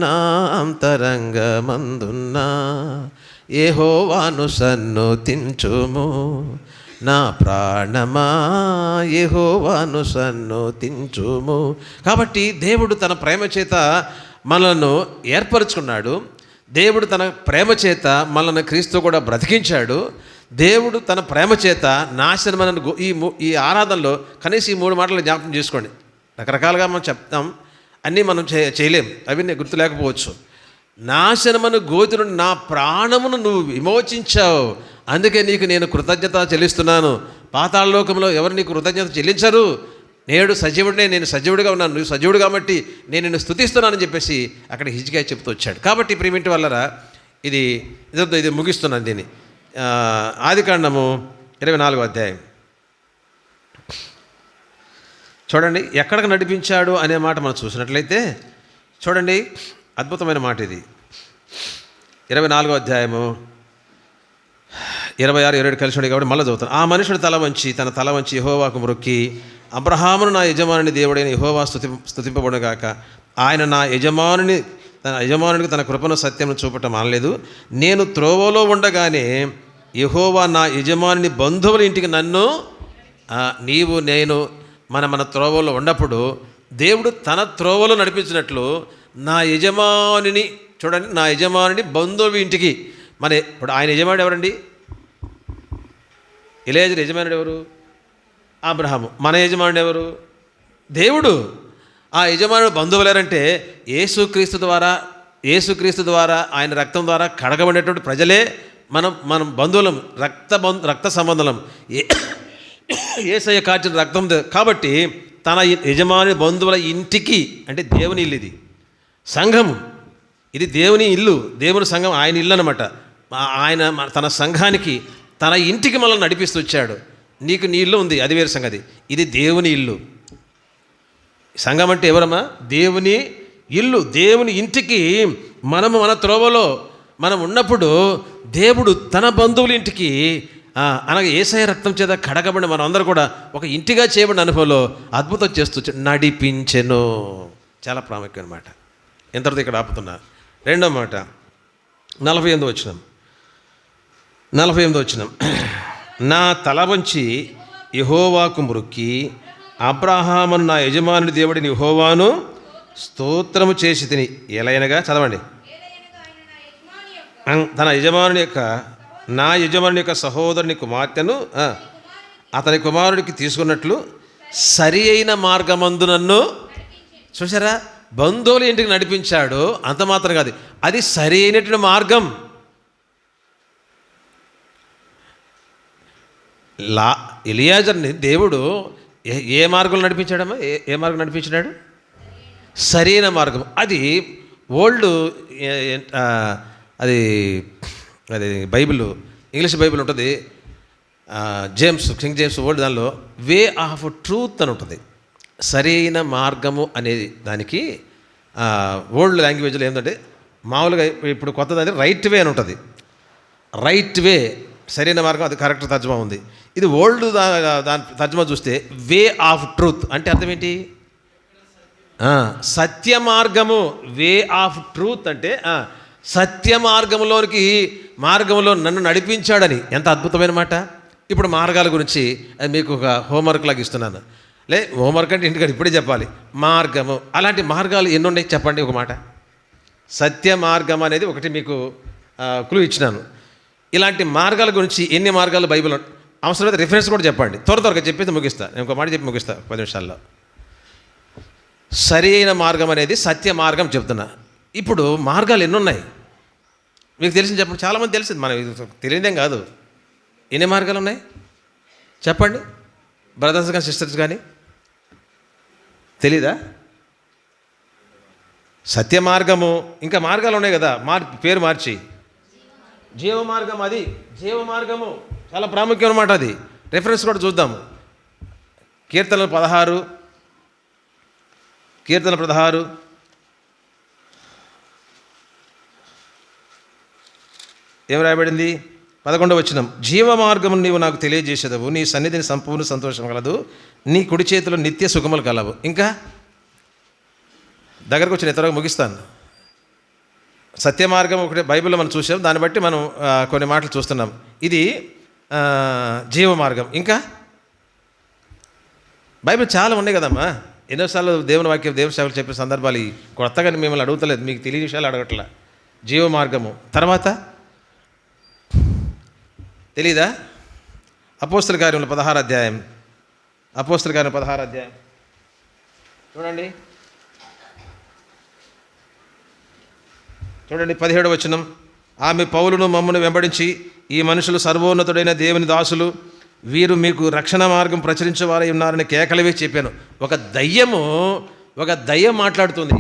నా అంతరంగమందున్న యెహోవాను సన్నుతించుము. నా ప్రాణమా యెహోవాను సన్నుతించుము. కాబట్టి దేవుడు తన ప్రేమ చేత మనలను ఏర్పరచుకున్నాడు. దేవుడు తన ప్రేమ చేత మనల్ని క్రీస్తు కూడా బ్రతికించాడు. దేవుడు తన ప్రేమ చేత నాశనమైన ఈ ఆరాధనలో కనీసం ఈ 3 మాటలు జ్ఞాపకం చేసుకోండి. రకరకాలుగా మనం చెప్తాం, అన్నీ మనం చేయలేం, అవి నేను గుర్తు లేకపోవచ్చు. నాశనమను గోతి నుండి నా ప్రాణమును నువ్వు విమోచించావు, అందుకే నీకు నేను కృతజ్ఞత చెల్లిస్తున్నాను. పాతాళలోకంలో ఎవరు నీకు కృతజ్ఞత చెల్లించరు. నేడు సజీవుడినే, నేను సజీవుడిగా ఉన్నాను, నువ్వు సజీవుడు కాబట్టి నేను నిన్ను స్తుతిస్తున్నానని చెప్పేసి అక్కడ హిజ్కియా చెప్తూ వచ్చాడు. కాబట్టి ప్రియమింటి వల్లరా ఇది ముగిస్తున్నాను దీన్ని. ఆదికాండము 24వ అధ్యాయం చూడండి, ఎక్కడికి నడిపించాడు అనే మాట మనం చూసినట్లయితే చూడండి, అద్భుతమైన మాట ఇది. 24వ అధ్యాయము 26, 27 కలిసి ఉండే కాబట్టి మళ్ళీ చదువుతాను. ఆ మనుషుడు తన తల వంచి యెహోవాకు మొక్కి, అబ్రహామును నా యజమానుని దేవుడైన యెహోవా స్తుతింపబడుగాక. ఆయన తన యజమానునికి తన కృపను సత్యమును చూపటం అనలేదు. నేను త్రోవలో ఉండగానే యెహోవా నా యజమానుని బంధువుల ఇంటికి నన్ను, నేను మన త్రోవలో ఉన్నప్పుడు దేవుడు తన త్రోవలో నడిపించినట్లు నా యజమానిని చూడండి, నా యజమానుని బంధువు ఇంటికి. ఇప్పుడు ఆయన యజమానుడు ఎవరండి? ఎలియాజరు యజమానుడు ఎవరు? అబ్రహాము. మన యజమానుడు ఎవరు? దేవుడు. ఆ యజమానుడు బంధువులేరంటే యేసుక్రీస్తు ద్వారా ఆయన రక్తం ద్వారా కడగబడినటువంటి ప్రజలే మనం బంధువులం, రక్త సంబంధం. యేసయ్య కార్చిన రక్తం కాబట్టి తన యజమాని బంధువుల ఇంటికి, అంటే దేవుని ఇల్లు, ఇది సంఘము, ఇది దేవుని ఇల్లు, దేవుని సంఘం ఆయన ఇల్లు అనమాట. ఆయన తన సంఘానికి తన ఇంటికి మనల్ని నడిపిస్తూ వచ్చాడు. నీకు నీ ఇల్లు ఉంది, అది వేరే సంగతి. ఇది దేవుని ఇల్లు. సంఘం అంటే ఎవరమ్మా? దేవుని ఇల్లు. దేవుని ఇంటికి మన త్రోవలో మనం ఉన్నప్పుడు దేవుడు తన బంధువుల ఇంటికి, అనగా యేసయ్య రక్తం చేత కడగబడి మనం అందరూ కూడా ఒక ఇంటిగా చేయబడిన అనుభవంలో అద్భుతం చేస్తూ నడిపించెను. చాలా ప్రాముఖ్యం అన్నమాట. ఎంతటితో ఇక్కడ ఆపుతున్నా. రెండో మాట 48వ వచనం. నా తల వంచి యెహోవాకు మొక్కి, అబ్రహామును నా యజమానుని దేవుడిని యెహోవాను స్తోత్రము చేసి తిని. ఎలయనగా చదవండి. నా యజమానుని యొక్క సహోదరుని కుమార్తెను అతని కుమారుడికి తీసుకున్నట్లు సరి అయిన మార్గమందు నన్ను, చూసారా, బంధువుల ఇంటికి నడిపించాడు. అంత మాత్రం కాదు, అది సరి అయినటువంటి మార్గం. ఎలియాజర్ని దేవుడు ఏ మార్గంలో నడిపించాడమ్మా? ఏ మార్గం నడిపించినాడు? సరైన మార్గం. అది అది బైబిల్, ఇంగ్లీష్ బైబిల్ ఉంటుంది, కింగ్ జేమ్స్ ఓల్డ్, దానిలో వే ఆఫ్ ట్రూత్ అని ఉంటుంది. సరైన మార్గము అనేది దానికి ఓల్డ్ లాంగ్వేజ్లో ఏంటంటే, మామూలుగా ఇప్పుడు కొత్తది రైట్ వే అని ఉంటుంది. రైట్ వే, సరైన మార్గం, అది కరెక్ట్ తర్జుమా ఉంది. ఇది ఓల్డ్ దాని తర్జుమా చూస్తే వే ఆఫ్ ట్రూత్ అంటే అర్థం ఏంటి? సత్య మార్గము. వే ఆఫ్ ట్రూత్ అంటే సత్య మార్గంలో నన్ను నడిపించాడని. ఎంత అద్భుతమైన మాట. ఇప్పుడు మార్గాల గురించి మీకు ఒక హోంవర్క్ లాగా ఇస్తున్నాను. హోంవర్క్ అంటే ఇంటికాడ ఇప్పుడే చెప్పాలి. మార్గము, అలాంటి మార్గాలు ఎన్ని ఉన్నాయి చెప్పండి ఒక మాట. సత్య మార్గం అనేది ఒకటి మీకు క్లూ ఇచ్చినాను. ఇలాంటి మార్గాల గురించి ఎన్ని మార్గాలు బైబిల్, అవసరమైతే రిఫరెన్స్ కూడా చెప్పండి. త్వరగా చెప్పేసి ముగిస్తా. నేను ఒక మాట చెప్పి ముగిస్తా 10 నిమిషాల్లో. సరి అయిన మార్గం అనేది సత్య మార్గం చెప్తున్నా. ఇప్పుడు మార్గాలు ఎన్ని ఉన్నాయి మీకు తెలిసింది చెప్పండి. చాలామంది తెలిసింది, మనం తెలియదేం కాదు. ఎన్ని మార్గాలు ఉన్నాయి చెప్పండి, బ్రదర్స్ కానీ సిస్టర్స్ కానీ. తెలీదా? సత్య మార్గము, ఇంకా మార్గాలు ఉన్నాయి కదా, పేరు మార్చి జీవ మార్గం. అది జీవ మార్గము చాలా ప్రాముఖ్యం అన్నమాట. అది రెఫరెన్స్ కూడా చూద్దాము. కీర్తనలు 16 ఏం రాయబడింది? 11వ వచనం, జీవ మార్గము నీవు నాకు తెలియజేసేదవు, నీ సన్నిధిని సంపూర్ణ సంతోషం కలదు, నీ కుడి చేతిలో నిత్య సుఖములు కలవు. ఇంకా దగ్గరకు వచ్చిన త్వరగా ముగిస్తాను. సత్య మార్గం ఒకటి బైబిల్లో మనం చూసాం, దాన్ని బట్టి మనం కొన్ని మాటలు చూస్తున్నాం. ఇది జీవ మార్గం. ఇంకా బైబిల్ చాలా ఉన్నాయి కదమ్మా. ఎన్నోసార్లు దేవుని వాక్యం దేవుని సేవలు చెప్పే సందర్భాలు కొత్తగా మిమ్మల్ని అడుగుతలేదు, మీకు తెలియని విషయాలు అడగట్లా. జీవ మార్గము తర్వాత తెలీదా? అపోస్తల కార్యములు 16వ అధ్యాయం. చూడండి 17వ వచనం, ఆమె పౌలును మమ్మను వెంబడించి, ఈ మనుషులు సర్వోన్నతుడైన దేవుని దాసులు, వీరు మీకు రక్షణ మార్గం ప్రచురించే వారై ఉన్నారని కేకలవే చెప్పాను. ఒక దయ్యం మాట్లాడుతుంది.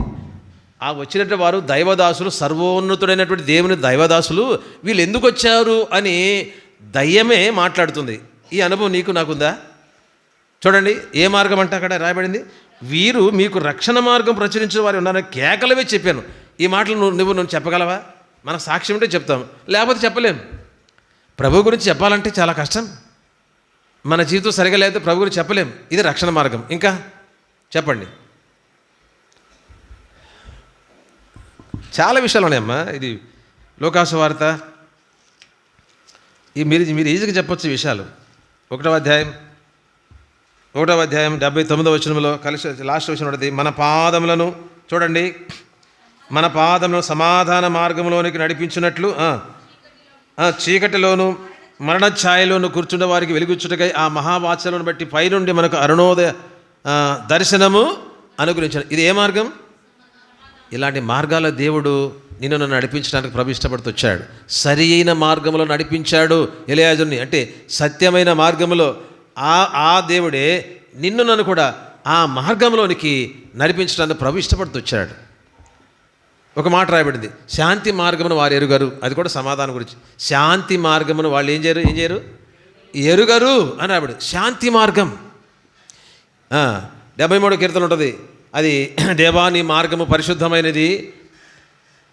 ఆ వచ్చినట్టు వారు దైవదాసులు, సర్వోన్నతుడైనటువంటి దేవుని దైవదాసులు, వీళ్ళు ఎందుకు వచ్చారు అని దయ్యమే మాట్లాడుతుంది. ఈ అనుభవం నీకు నాకుందా? చూడండి ఏ మార్గం అంటే అక్కడ రాయబడింది, వీరు మీకు రక్షణ మార్గం ప్రచురించే వారు ఉన్నారని కేకలవే చెప్పాను. ఈ మాటలు నువ్వు చెప్పగలవా? మనకు సాక్ష్యం ఉంటే చెప్తాం, లేకపోతే చెప్పలేం. ప్రభు గురించి చెప్పాలంటే చాలా కష్టం. మన జీవితం సరిగా లేకపోతే ప్రభు గురించి చెప్పలేం. ఇది రక్షణ మార్గం. ఇంకా చెప్పండి. చాలా విషయాలు ఉన్నాయమ్మా. ఇది లోకాసు వార్త, మీరు ఈజీగా చెప్పొచ్చు విషయాలు. 1వ అధ్యాయం 79వ వచనంలో కలిసి లాస్ట్ వచనం ఉంటుంది, మన పాదములను చూడండి, మన పాదములను సమాధాన మార్గంలోనికి నడిపించినట్లు చీకటిలోను మరణ ఛాయలోను కూర్చున్న వారికి వెలుగుచ్చుటకై ఆ మహావాత్సలను బట్టి పైనుండి మనకు అరుణోదయ దర్శనము అనుగ్రహించాడు. ఇది ఏ మార్గం? ఇలాంటి మార్గాల దేవుడు నిన్ను నన్ను నడిపించడానికి ప్రభు ఇష్టపడుతూ వచ్చాడు. సరి అయిన మార్గంలో నడిపించాడు ఎలియాజరుని. అంటే సత్యమైన మార్గంలో ఆ దేవుడే నిన్ను నన్ను కూడా ఆ మార్గంలోనికి నడిపించడానికి ప్రభు ఇష్టపడుతూ వచ్చాడు. ఒక మాట రాయబడింది, శాంతి మార్గమును వారు ఎరుగరు. అది కూడా సమాధానం గురించి. శాంతి మార్గమును వాళ్ళు ఏం చేయరు ఎరుగరు అని రాయబడి. శాంతి మార్గం 73వ కీర్తన ఉంటుంది. అది దేవా నీ మార్గము పరిశుద్ధమైనది,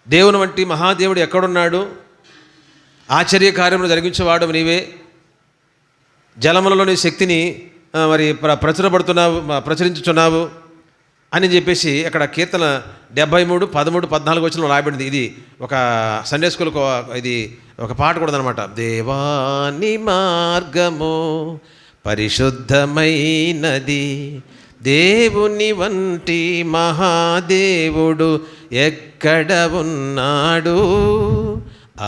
దేవుని వంటి మహాదేవుడు ఎక్కడున్నాడు, ఆశ్చర్య కార్యములు జరిగించేవాడు నీవే, జలములలో నీ శక్తిని మరి ప్రచురించుచున్నావు అని చెప్పేసి అక్కడ కీర్తన 73, 13, 14 వచనంలో రాయబడింది. ఇది ఒక సండే స్కూల్కి ఇది ఒక పాట కూడా అనమాట. దేవాని మార్గము పరిశుద్ధమైనది, దేవుని వంటి మహాదేవుడు ఎక్కడ ఉన్నాడు,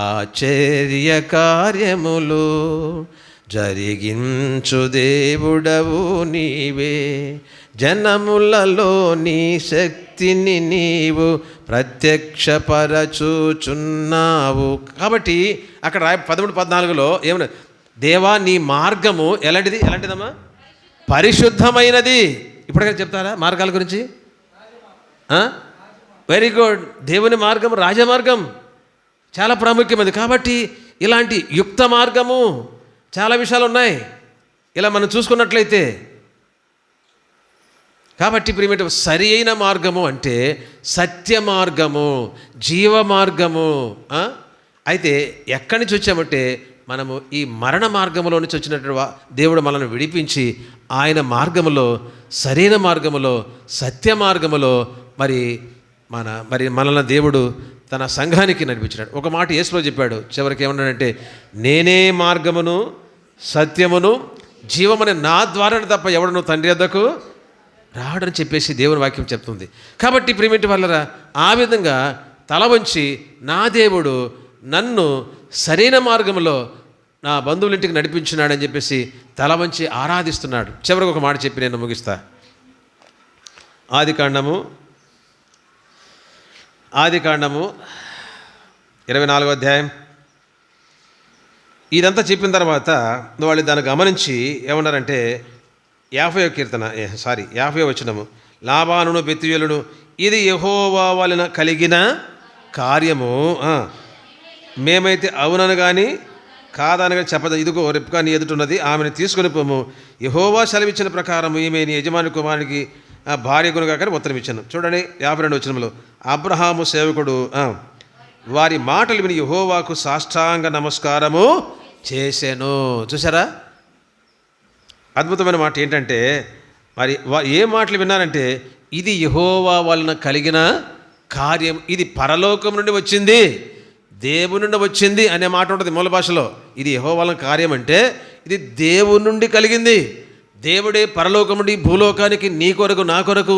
ఆశ్చర్య కార్యములు జరిగించు దేవుడవు నీవే, జనములలో నీ శక్తిని నీవు ప్రత్యక్షపరచుచున్నావు. కాబట్టి అక్కడ 13, 14లో ఏమన్నా, దేవా నీ మార్గము ఎలాంటిదమ్మా? పరిశుద్ధమైనది. ఇప్పటికైనా చెప్తారా మార్గాల గురించి? Very good. దేవుని మార్గం రాజమార్గం, చాలా ప్రాముఖ్యమైనది. కాబట్టి ఇలాంటి యుక్త మార్గము చాలా విషయాలు ఉన్నాయి ఇలా మనం చూసుకున్నట్లయితే. కాబట్టి ప్రియమైన సరి అయిన మార్గము అంటే సత్య మార్గము, జీవ మార్గము, అయితే ఎక్కడి నుంచి వచ్చామంటే మనము ఈ మరణ మార్గంలో నుంచి వచ్చినట్టు దేవుడు మనల్ని విడిపించి ఆయన మార్గములో, సరైన మార్గములో, సత్య మార్గములో మరి మనల్ని దేవుడు తన సంఘానికి నడిపించాడు. ఒక మాట యేసులో చెప్పాడు, చివరికి ఏమన్నాడంటే, నేనే మార్గమును సత్యమును జీవమని నా ద్వారానే తప్ప ఎవడను తండ్రి వద్దకు రావడని చెప్పేసి దేవుని వాక్యం చెప్తుంది. కాబట్టి ప్రియమైన వాళ్ళరా, ఆ విధంగా తల వంచి నా దేవుడు నన్ను సరైన మార్గంలో నా బంధువుల ఇంటికి నడిపించున్నాడని చెప్పేసి తల వంచి ఆరాధిస్తున్నాడు. చివరికి ఒక మాట చెప్పి నేను ముగిస్తా. ఆదికాండము 24వ అధ్యాయం. ఇదంతా చెప్పిన తర్వాత వాళ్ళు దాన్ని గమనించి ఏమన్నారంటే 50వ వచనము, లాబానును బెతుయేలును ఇది యెహోవా వలన కలిగిన కార్యము, మేమైతే అవునను కానీ కాదనగా చెప్పదు. ఇదిగో రెప్కా నీ ఎదుటున్నది, ఆమెను తీసుకొని పోము, యెహోవా సెలవిచ్చిన ప్రకారము ఈమె నీ యజమాని కుమారునికి భార్య గునుగా కానీ ఉత్తరం ఇచ్చాను. చూడండి 52వ వచనంలో, అబ్రహాము సేవకుడు వారి మాటలు విని యెహోవాకు సాష్టాంగ నమస్కారము చేశాను. చూసారా, అద్భుతమైన మాట ఏంటంటే, మరి ఏ మాటలు విన్నారంటే, ఇది యెహోవా వలన కలిగిన కార్యం, ఇది పరలోకం నుండి వచ్చింది, దేవుని నుండి వచ్చింది అనే మాట ఉంటుంది మూల భాషలో. ఇది యెహోవా వలన కార్యం అంటే ఇది దేవుని నుండి కలిగింది. దేవుడే పరలోకం నుండి భూలోకానికి నీ కొరకు నా కొరకు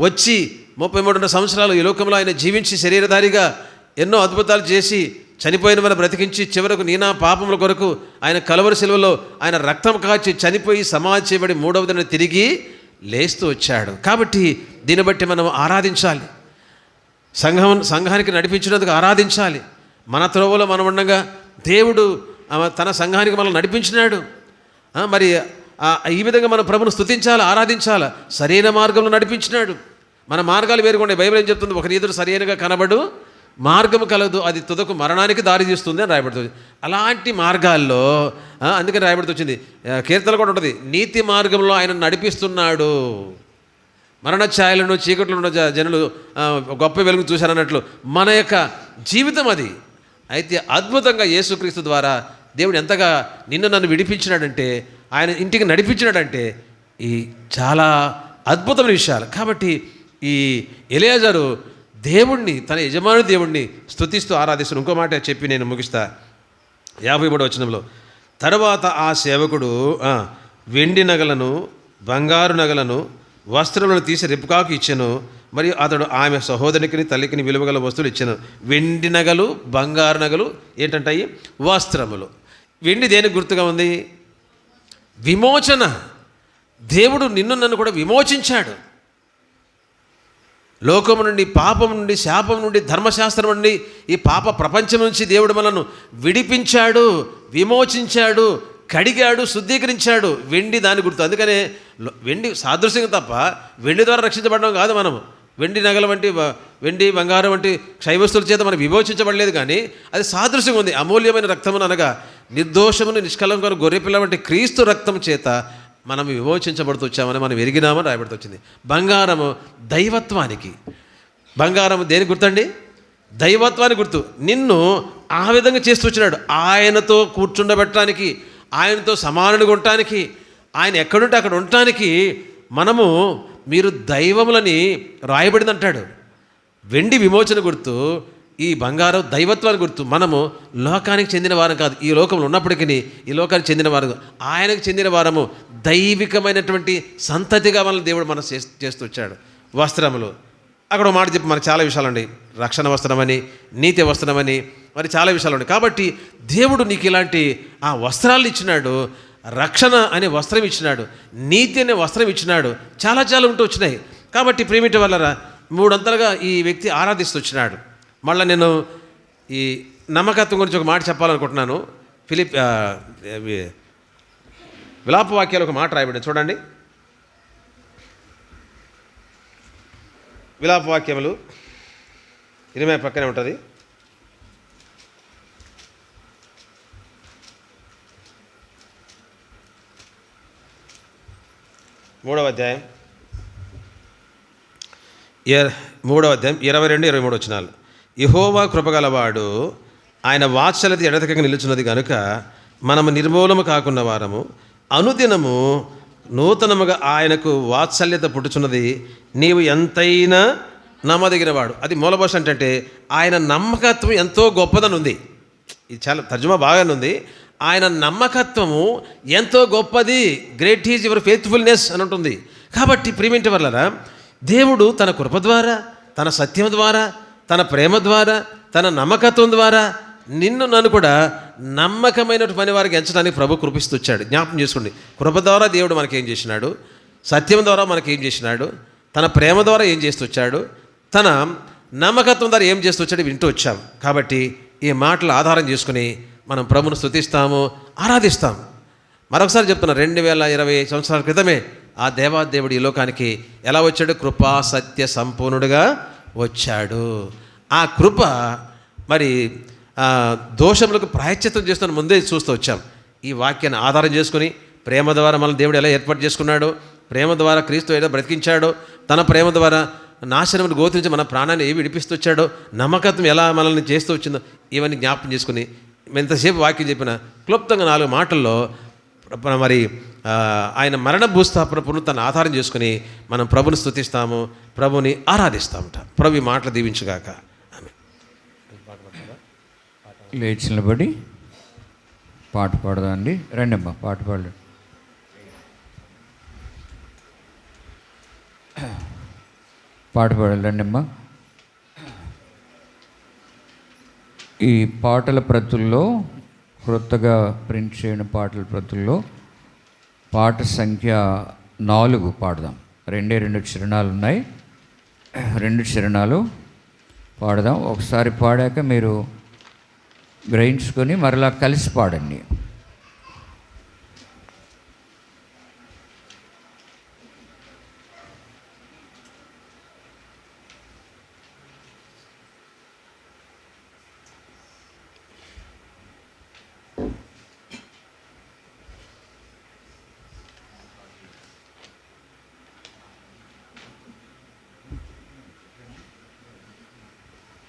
వచ్చి 33 సంవత్సరాలు ఈ లోకంలో ఆయన జీవించి శరీరధారిగా ఎన్నో అద్భుతాలు చేసి చనిపోయిన వారిని బ్రతికించి చివరకు నీ నా పాపముల కొరకు ఆయన కలవరి శిలువలో ఆయన రక్తం కాచి చనిపోయి సమాధి చేయబడి 3వ దిన తిరిగి లేస్తూ వచ్చాడు. కాబట్టి దీన్ని బట్టి మనం ఆరాధించాలి, సంఘానికి నడిపించినందుకు ఆరాధించాలి. మన త్రోవలో మనం ఉండగా దేవుడు తన సంఘానికి మనల్ని నడిపించినాడు. మరి ఈ విధంగా మనం ప్రభును స్తుతించాలి, ఆరాధించాలి. సరైన మార్గంలో నడిపించినాడు. మన మార్గాలు వేరుకుండే. బైబిల్ ఏం చెప్తుంది? ఒకరి ఎదురు సరైనగా కనబడు మార్గము కలదు, అది తుదకు మరణానికి దారి తీస్తుంది అని రాయబడుతుంది. అలాంటి మార్గాల్లో అందుకని రాయబడుతుంది, కీర్తన కూడా ఉంటుంది, నీతి మార్గంలో ఆయన నడిపిస్తున్నాడు. మరణ ఛాయలను చీకట్లో ఉన్న జనులు గొప్ప వెలుగు చూశారన్నట్లు మన యొక్క జీవితం అది. అయితే అద్భుతంగా యేసుక్రీస్తు ద్వారా దేవుడు ఎంతగా నిన్ను నన్ను విడిపించినాడంటే, ఆయన ఇంటికి నడిపించినాడంటే ఈ చాలా అద్భుతమైన విషయాలు. కాబట్టి ఈ ఎలియాజరు దేవుణ్ణి, తన యజమాని దేవుణ్ణి స్తుతిస్తూ ఆరాధిస్తున్నాడు. ఇంకో మాట చెప్పి నేను ముగిస్తా. 53వ వచనంలో, తర్వాత ఆ సేవకుడు వెండి నగలను బంగారు నగలను వస్త్రములను తీసి రెబ్కాకు ఇచ్చెను. మరియు అతడు ఆమె సహోదరికి తల్లికి విలువగల వస్తువులు ఇచ్చాను. వెండి నగలు బంగారు నగలు ఏంటంటాయి? వస్త్రములు. వెండి దేనికి గుర్తుగా ఉంది? విమోచన. దేవుడు నిన్ను నన్ను కూడా విమోచించాడు. లోకము నుండి, పాపం నుండి, శాపం నుండి, ధర్మశాస్త్రం నుండి, ఈ పాప ప్రపంచం నుంచి దేవుడు మనల్ని విడిపించాడు, విమోచించాడు, కడిగాడు, శుద్ధీకరించాడు. వెండి దాని గుర్తు. అందుకనే వెండి సాదృశ్యం తప్ప వెండి ద్వారా రక్షించబడడం కాదు. మనము వెండి నగల వంటి, వెండి బంగారం వంటి క్షయవస్తువుల చేత మనం విమోచించబడలేదు, కానీ అది సాదృశ్యం ఉంది. అమూల్యమైన రక్తమును అనగా నిర్దోషమును నిష్కలంకను గొర్రెపిల్ల వంటి క్రీస్తు రక్తం చేత మనం విమోచించబడుతూ వచ్చామని మనం ఎరిగినామని రాయబడుతూ వచ్చింది. బంగారము దైవత్వానికి. బంగారము దేనికి గుర్తండి? దైవత్వానికి గుర్తు. నిన్ను ఆ విధంగా చేస్తూ వచ్చినాడు. ఆయనతో కూర్చుండబెట్టడానికి, ఆయనతో సమానుడిగా ఉండటానికి, ఆయన ఎక్కడుంటే అక్కడ ఉండటానికి మనము మీరు దైవములని రాయబడింది అంటాడు. వెండి విమోచన గుర్తు, ఈ బంగారం దైవత్వానికి గుర్తు. మనము లోకానికి చెందిన వారం కాదు, ఈ లోకంలో ఉన్నప్పటికీ ఈ లోకానికి చెందిన వారు, ఆయనకు చెందిన వారము, దైవికమైనటువంటి సంతతిగా మనల్ని దేవుడు మనం చేస్తూ వచ్చాడు. వస్త్రములు, అక్కడ ఒక మాట చెప్పి మనకు చాలా విషయాలు ఉన్నాయి. రక్షణ వస్త్రమని, నీతి వస్త్రమని, మరి చాలా విషయాలు ఉన్నాయి. కాబట్టి దేవుడు నీకు ఇలాంటి ఆ వస్త్రాలు ఇచ్చినాడు. రక్షణ అనే వస్త్రం ఇచ్చినాడు, నీతి అనే వస్త్రం ఇచ్చినాడు. చాలా చాలా ఉంటూ వచ్చినాయి. కాబట్టి ప్రేమిటి వల్లరా 3 అంతలుగా ఈ వ్యక్తి ఆరాధిస్తూ వచ్చినాడు. మళ్ళీ నేను ఈ నమ్మకత్వం గురించి ఒక మాట చెప్పాలనుకుంటున్నాను. విలాప వాక్యాలు ఒక మాట రాయబడింది చూడండి. విలాప వాక్యములు 20 పక్కనే ఉంటుంది. మూడవ అధ్యాయం 22-23 వచనాలు. యెహోవా కృపగలవాడు, ఆయన వాత్సల్యత ఎడతెగక నిలుచున్నది కనుక మనము నిర్మూలము కాకున్న వారము అనుదినము నూతనముగా ఆయనకు వాత్సల్యత పుట్టుచున్నది. నీవు ఎంతైనా నమ్మదగినవాడు. అది మూల భాష అంటే ఆయన నమ్మకత్వం ఎంతో గొప్పదని ఉంది. ఇది చాలా తర్జుమా బాగానే ఉంది. ఆయన నమ్మకత్వము ఎంతో గొప్పది. గ్రేట్ ఈజ్ యువర్ ఫెయిత్ఫుల్నెస్ అని ఉంటుంది. కాబట్టి ప్రియమైన వాళ్ళరా, దేవుడు తన కృప ద్వారా, తన సత్యం ద్వారా, తన ప్రేమ ద్వారా, తన నమ్మకత్వం ద్వారా నిన్ను నన్ను కూడా నమ్మకమైన పని వారికి ఎంచడానికి ప్రభు కృపిస్తూ వచ్చాడు. జ్ఞాపకం చేసుకోండి, కృప ద్వారా దేవుడు మనకేం చేసినాడు, సత్యం ద్వారా మనకేం చేసినాడు, తన ప్రేమ ద్వారా ఏం చేస్తూ వచ్చాడు, తన నమ్మకత్వం ద్వారా ఏం చేస్తూ వచ్చాడు వింటూ వచ్చాం. కాబట్టి ఈ మాటలు ఆధారం చేసుకుని మనం ప్రభును స్తుతిస్తాము, ఆరాధిస్తాము. మరొకసారి చెప్తున్నా, 2020 సంవత్సరాల క్రితమే ఆ దేవాదేవుడు ఈ లోకానికి ఎలా వచ్చాడు? కృపా సత్య సంపూర్ణుడుగా వచ్చాడు. ఆ కృప మరి దోషములకు ప్రాయశ్చిత్తం చేస్తున్న ముందే చూస్తూ వచ్చాం. ఈ వాక్యాన్ని ఆధారం చేసుకుని ప్రేమ ద్వారా మనల్ని దేవుడు ఎలా ఏర్పాటు చేసుకున్నాడో, ప్రేమ ద్వారా క్రీస్తు ఎలా బ్రతికించాడో, తన ప్రేమ ద్వారా నాశనమును గోతించి మన ప్రాణాన్ని ఏవి విడిపిస్తూ వచ్చాడో, నమ్మకత్వం ఎలా మనల్ని చేస్తూ వచ్చిందో, ఇవన్నీ జ్ఞాపకం చేసుకుని ఎంతసేపు వాక్యం చెప్పిన క్లుప్తంగా 4 మాటల్లో మరి ఆయన మరణ భూస్థాపన పునరుత్థానాన్ని ఆధారం చేసుకుని మనం ప్రభుని స్తుతిస్తాము, ప్రభుని ఆరాధిస్తామట. ప్రభు ఈ మాటలు దీవించుగాక. లేచి నిలబడి పాట పాడదాండి. రండమ్మా, పాట పాడండి. పాట పాడాలి, రండమ్మా. ఈ పాటల ప్రతుల్లో, క్రొత్తగా ప్రింట్ చేయని పాటల ప్రతుల్లో పాట సంఖ్య 4 పాడదాం. 2 చరణాలు ఉన్నాయి, 2 చరణాలు పాడదాం. ఒకసారి పాడాక మీరు గ్రహించుకొని మరలా కలిసి పాడండి.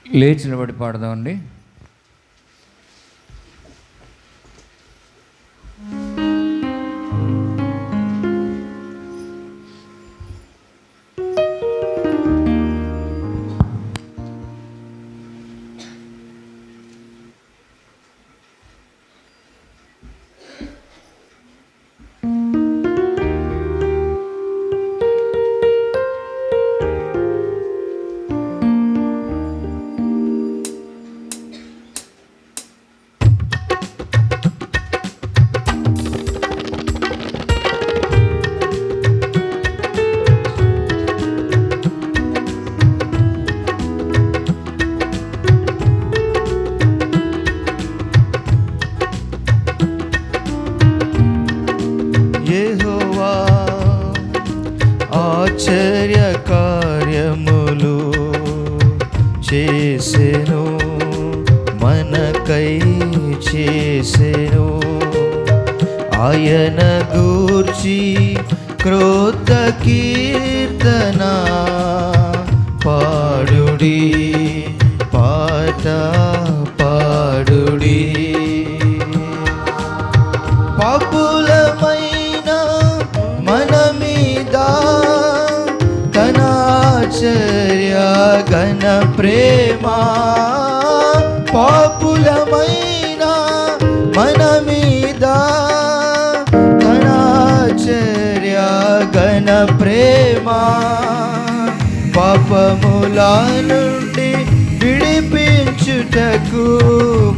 లేచి నిలబడి పాడదామండి. ఆశ్చర్య కార్యములు చేసెను, మనకై చేసెను. ఆయన గూర్చి క్రొత్త కీర్తన పాడుడి, పాట పాడుడి. పాపులమైన మన మీద తన ఆశ్చర్య ఘన ప్రేమ, పాపులమైన మన మీద తన ఆశ్చర్య ఘన ప్రేమ, పాపముల నుండి విడిపించుటకు,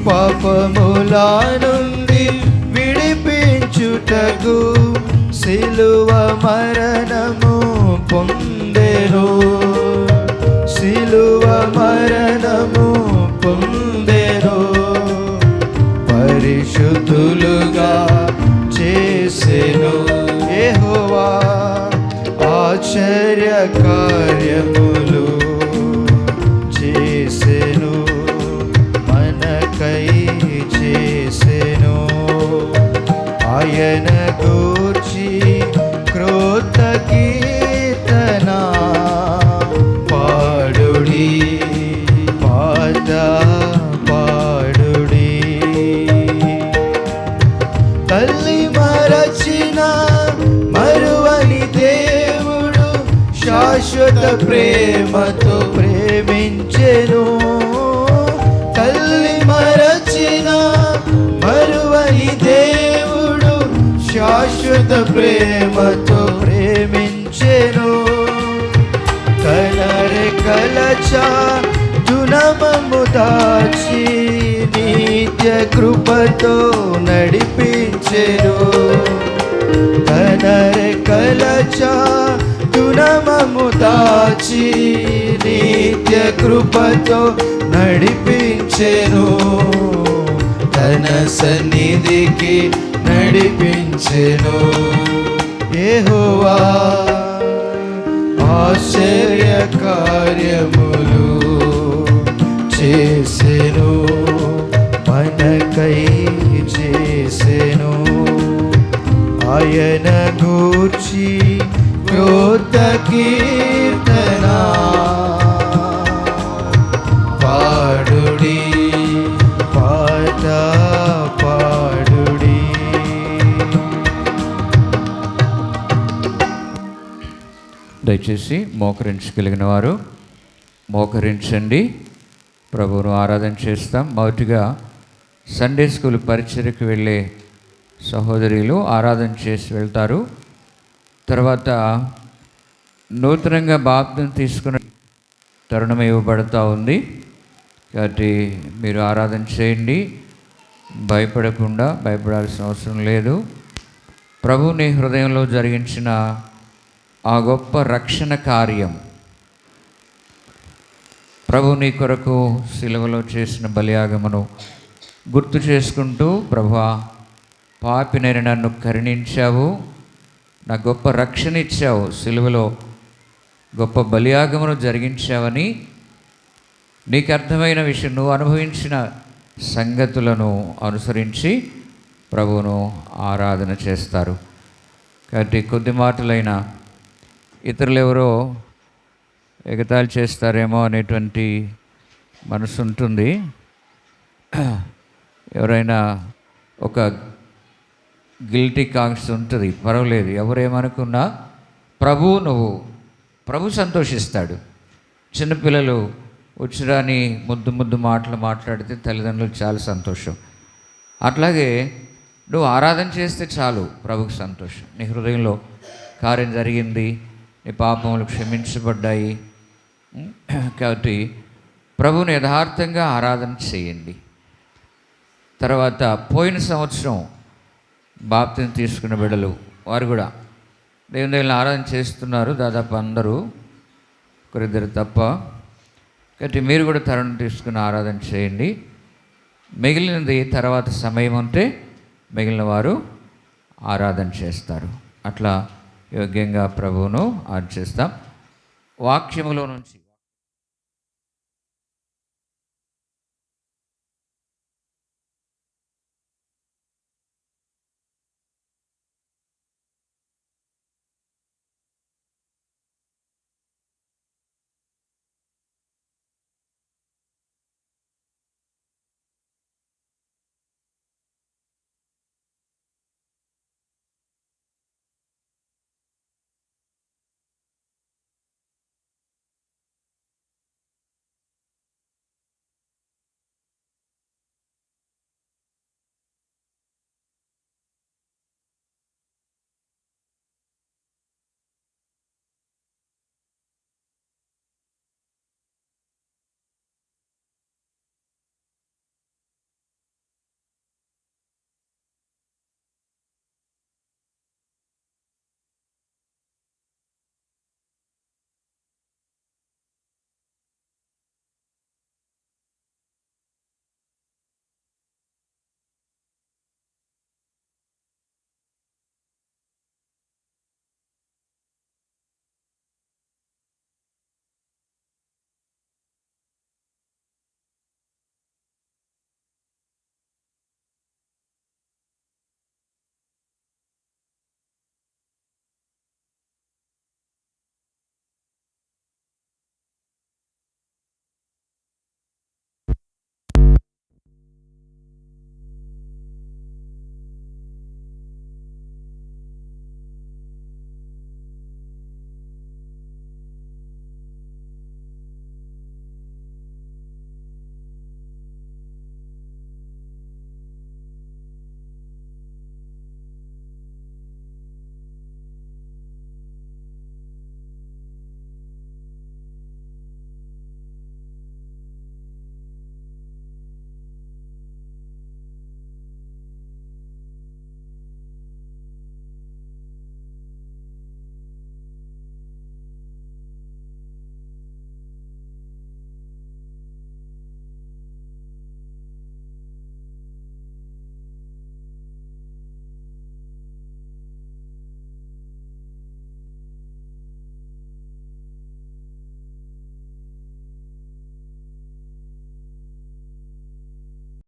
పాపముల నుండి విడిపించుటకు సిలువ మరణము పొందెను, సిలువ మరణము పొందెను. పరిశుద్ధులుగా చేసెను యెహోవా ఆశ్చర్య కార్యములు చేసెను, మనకై చేసెను. ఆయన గూర్చి క్రొత్త కీర్తన పాడుడి, పాట పాడుడి. శాశ్వత ప్రేమతో ప్రేమించెను. తల్లి మరచిన మరువని దేవుడు శాశ్వత ప్రేమతో ప్రేమించెను. తన రెక్కల చాటునమము దాచి నిత్య కృపతో నడిపించెను. తన రెక్కల చాటునమము దాచి నిత్య కృపతో నడిపించెను. తన సన్నిధికి నడిపించెను. యెహోవా ఆశ్చర్య కార్యములు చేసెను, మనకై చేసెను. ఆయన గూర్చి క్రోధ కీర్తన పాడుడి, పాట పాడుడి. దయచేసి మోకరించగలిగిన వారు మోకరించండి. ప్రభువును ఆరాధన చేస్తాం. మొదటిగా సండే స్కూల్ పరిచర్యకు వెళ్ళే సహోదరులు ఆరాధన చేసి వెళ్తారు. తర్వాత నూతనంగా బాప్తిసం తీసుకున్న తరుణం ఇవ్వబడుతూ ఉంది. కాబట్టి మీరు ఆరాధన చేయండి. భయపడాల్సిన అవసరం లేదు. ప్రభు నీ హృదయంలో జరిగించిన ఆ గొప్ప రక్షణ కార్యం, ప్రభు నీ కొరకు సిలువలో చేసిన బలియాగమును గుర్తు చేసుకుంటూ, ప్రభువా పాపినైన నన్ను కరుణించావు, నా గొప్ప రక్షణ ఇచ్చావు, సిలువలో గొప్ప బలియాగమును జరిగించావని నీకు అర్థమైన విషయం, నువ్వు అనుభవించిన సంగతులను అనుసరించి ప్రభువును ఆరాధన చేస్తారు. కాబట్టి కొద్ది మాటలైన ఇతరులు ఎవరో ఎగతాళి చేస్తారేమో అనేటువంటి మనసు ఉంటుంది. ఎవరైనా ఒక గిల్టీ కాన్షియస్ ఉంటుంది. పర్వాలేదు, ఎవరేమనుకున్నా ప్రభు సంతోషిస్తాడు. చిన్నపిల్లలు ఉచ్చిరాని ముద్దు మాటలు మాట్లాడితే తల్లిదండ్రులకు చాలా సంతోషం. అట్లాగే నువ్వు ఆరాధన చేస్తే చాలు, ప్రభుకు సంతోషం. నీ హృదయంలో కార్యం జరిగింది, నీ పాపములు క్షమించబడ్డాయి. కాబట్టి ప్రభువుని యథార్థంగా ఆరాధన చేయండి. తర్వాత పోయిన సంవత్సరం బాప్తిసం తీసుకున్న బిడ్డలు వారు కూడా దేవుని దగ్గర ఆరాధన చేస్తున్నారు. దాదాపు అందరూ, ఒకరిద్దరు తప్ప. కాబట్టి మీరు కూడా తరుణం తీసుకుని ఆరాధన చేయండి. మిగిలినది తర్వాత సమయం ఉంటే మిగిలిన వారు ఆరాధన చేస్తారు. అట్లా యోగ్యంగా ప్రభువును ఆరాధిస్తాం. వాక్యములో నుంచి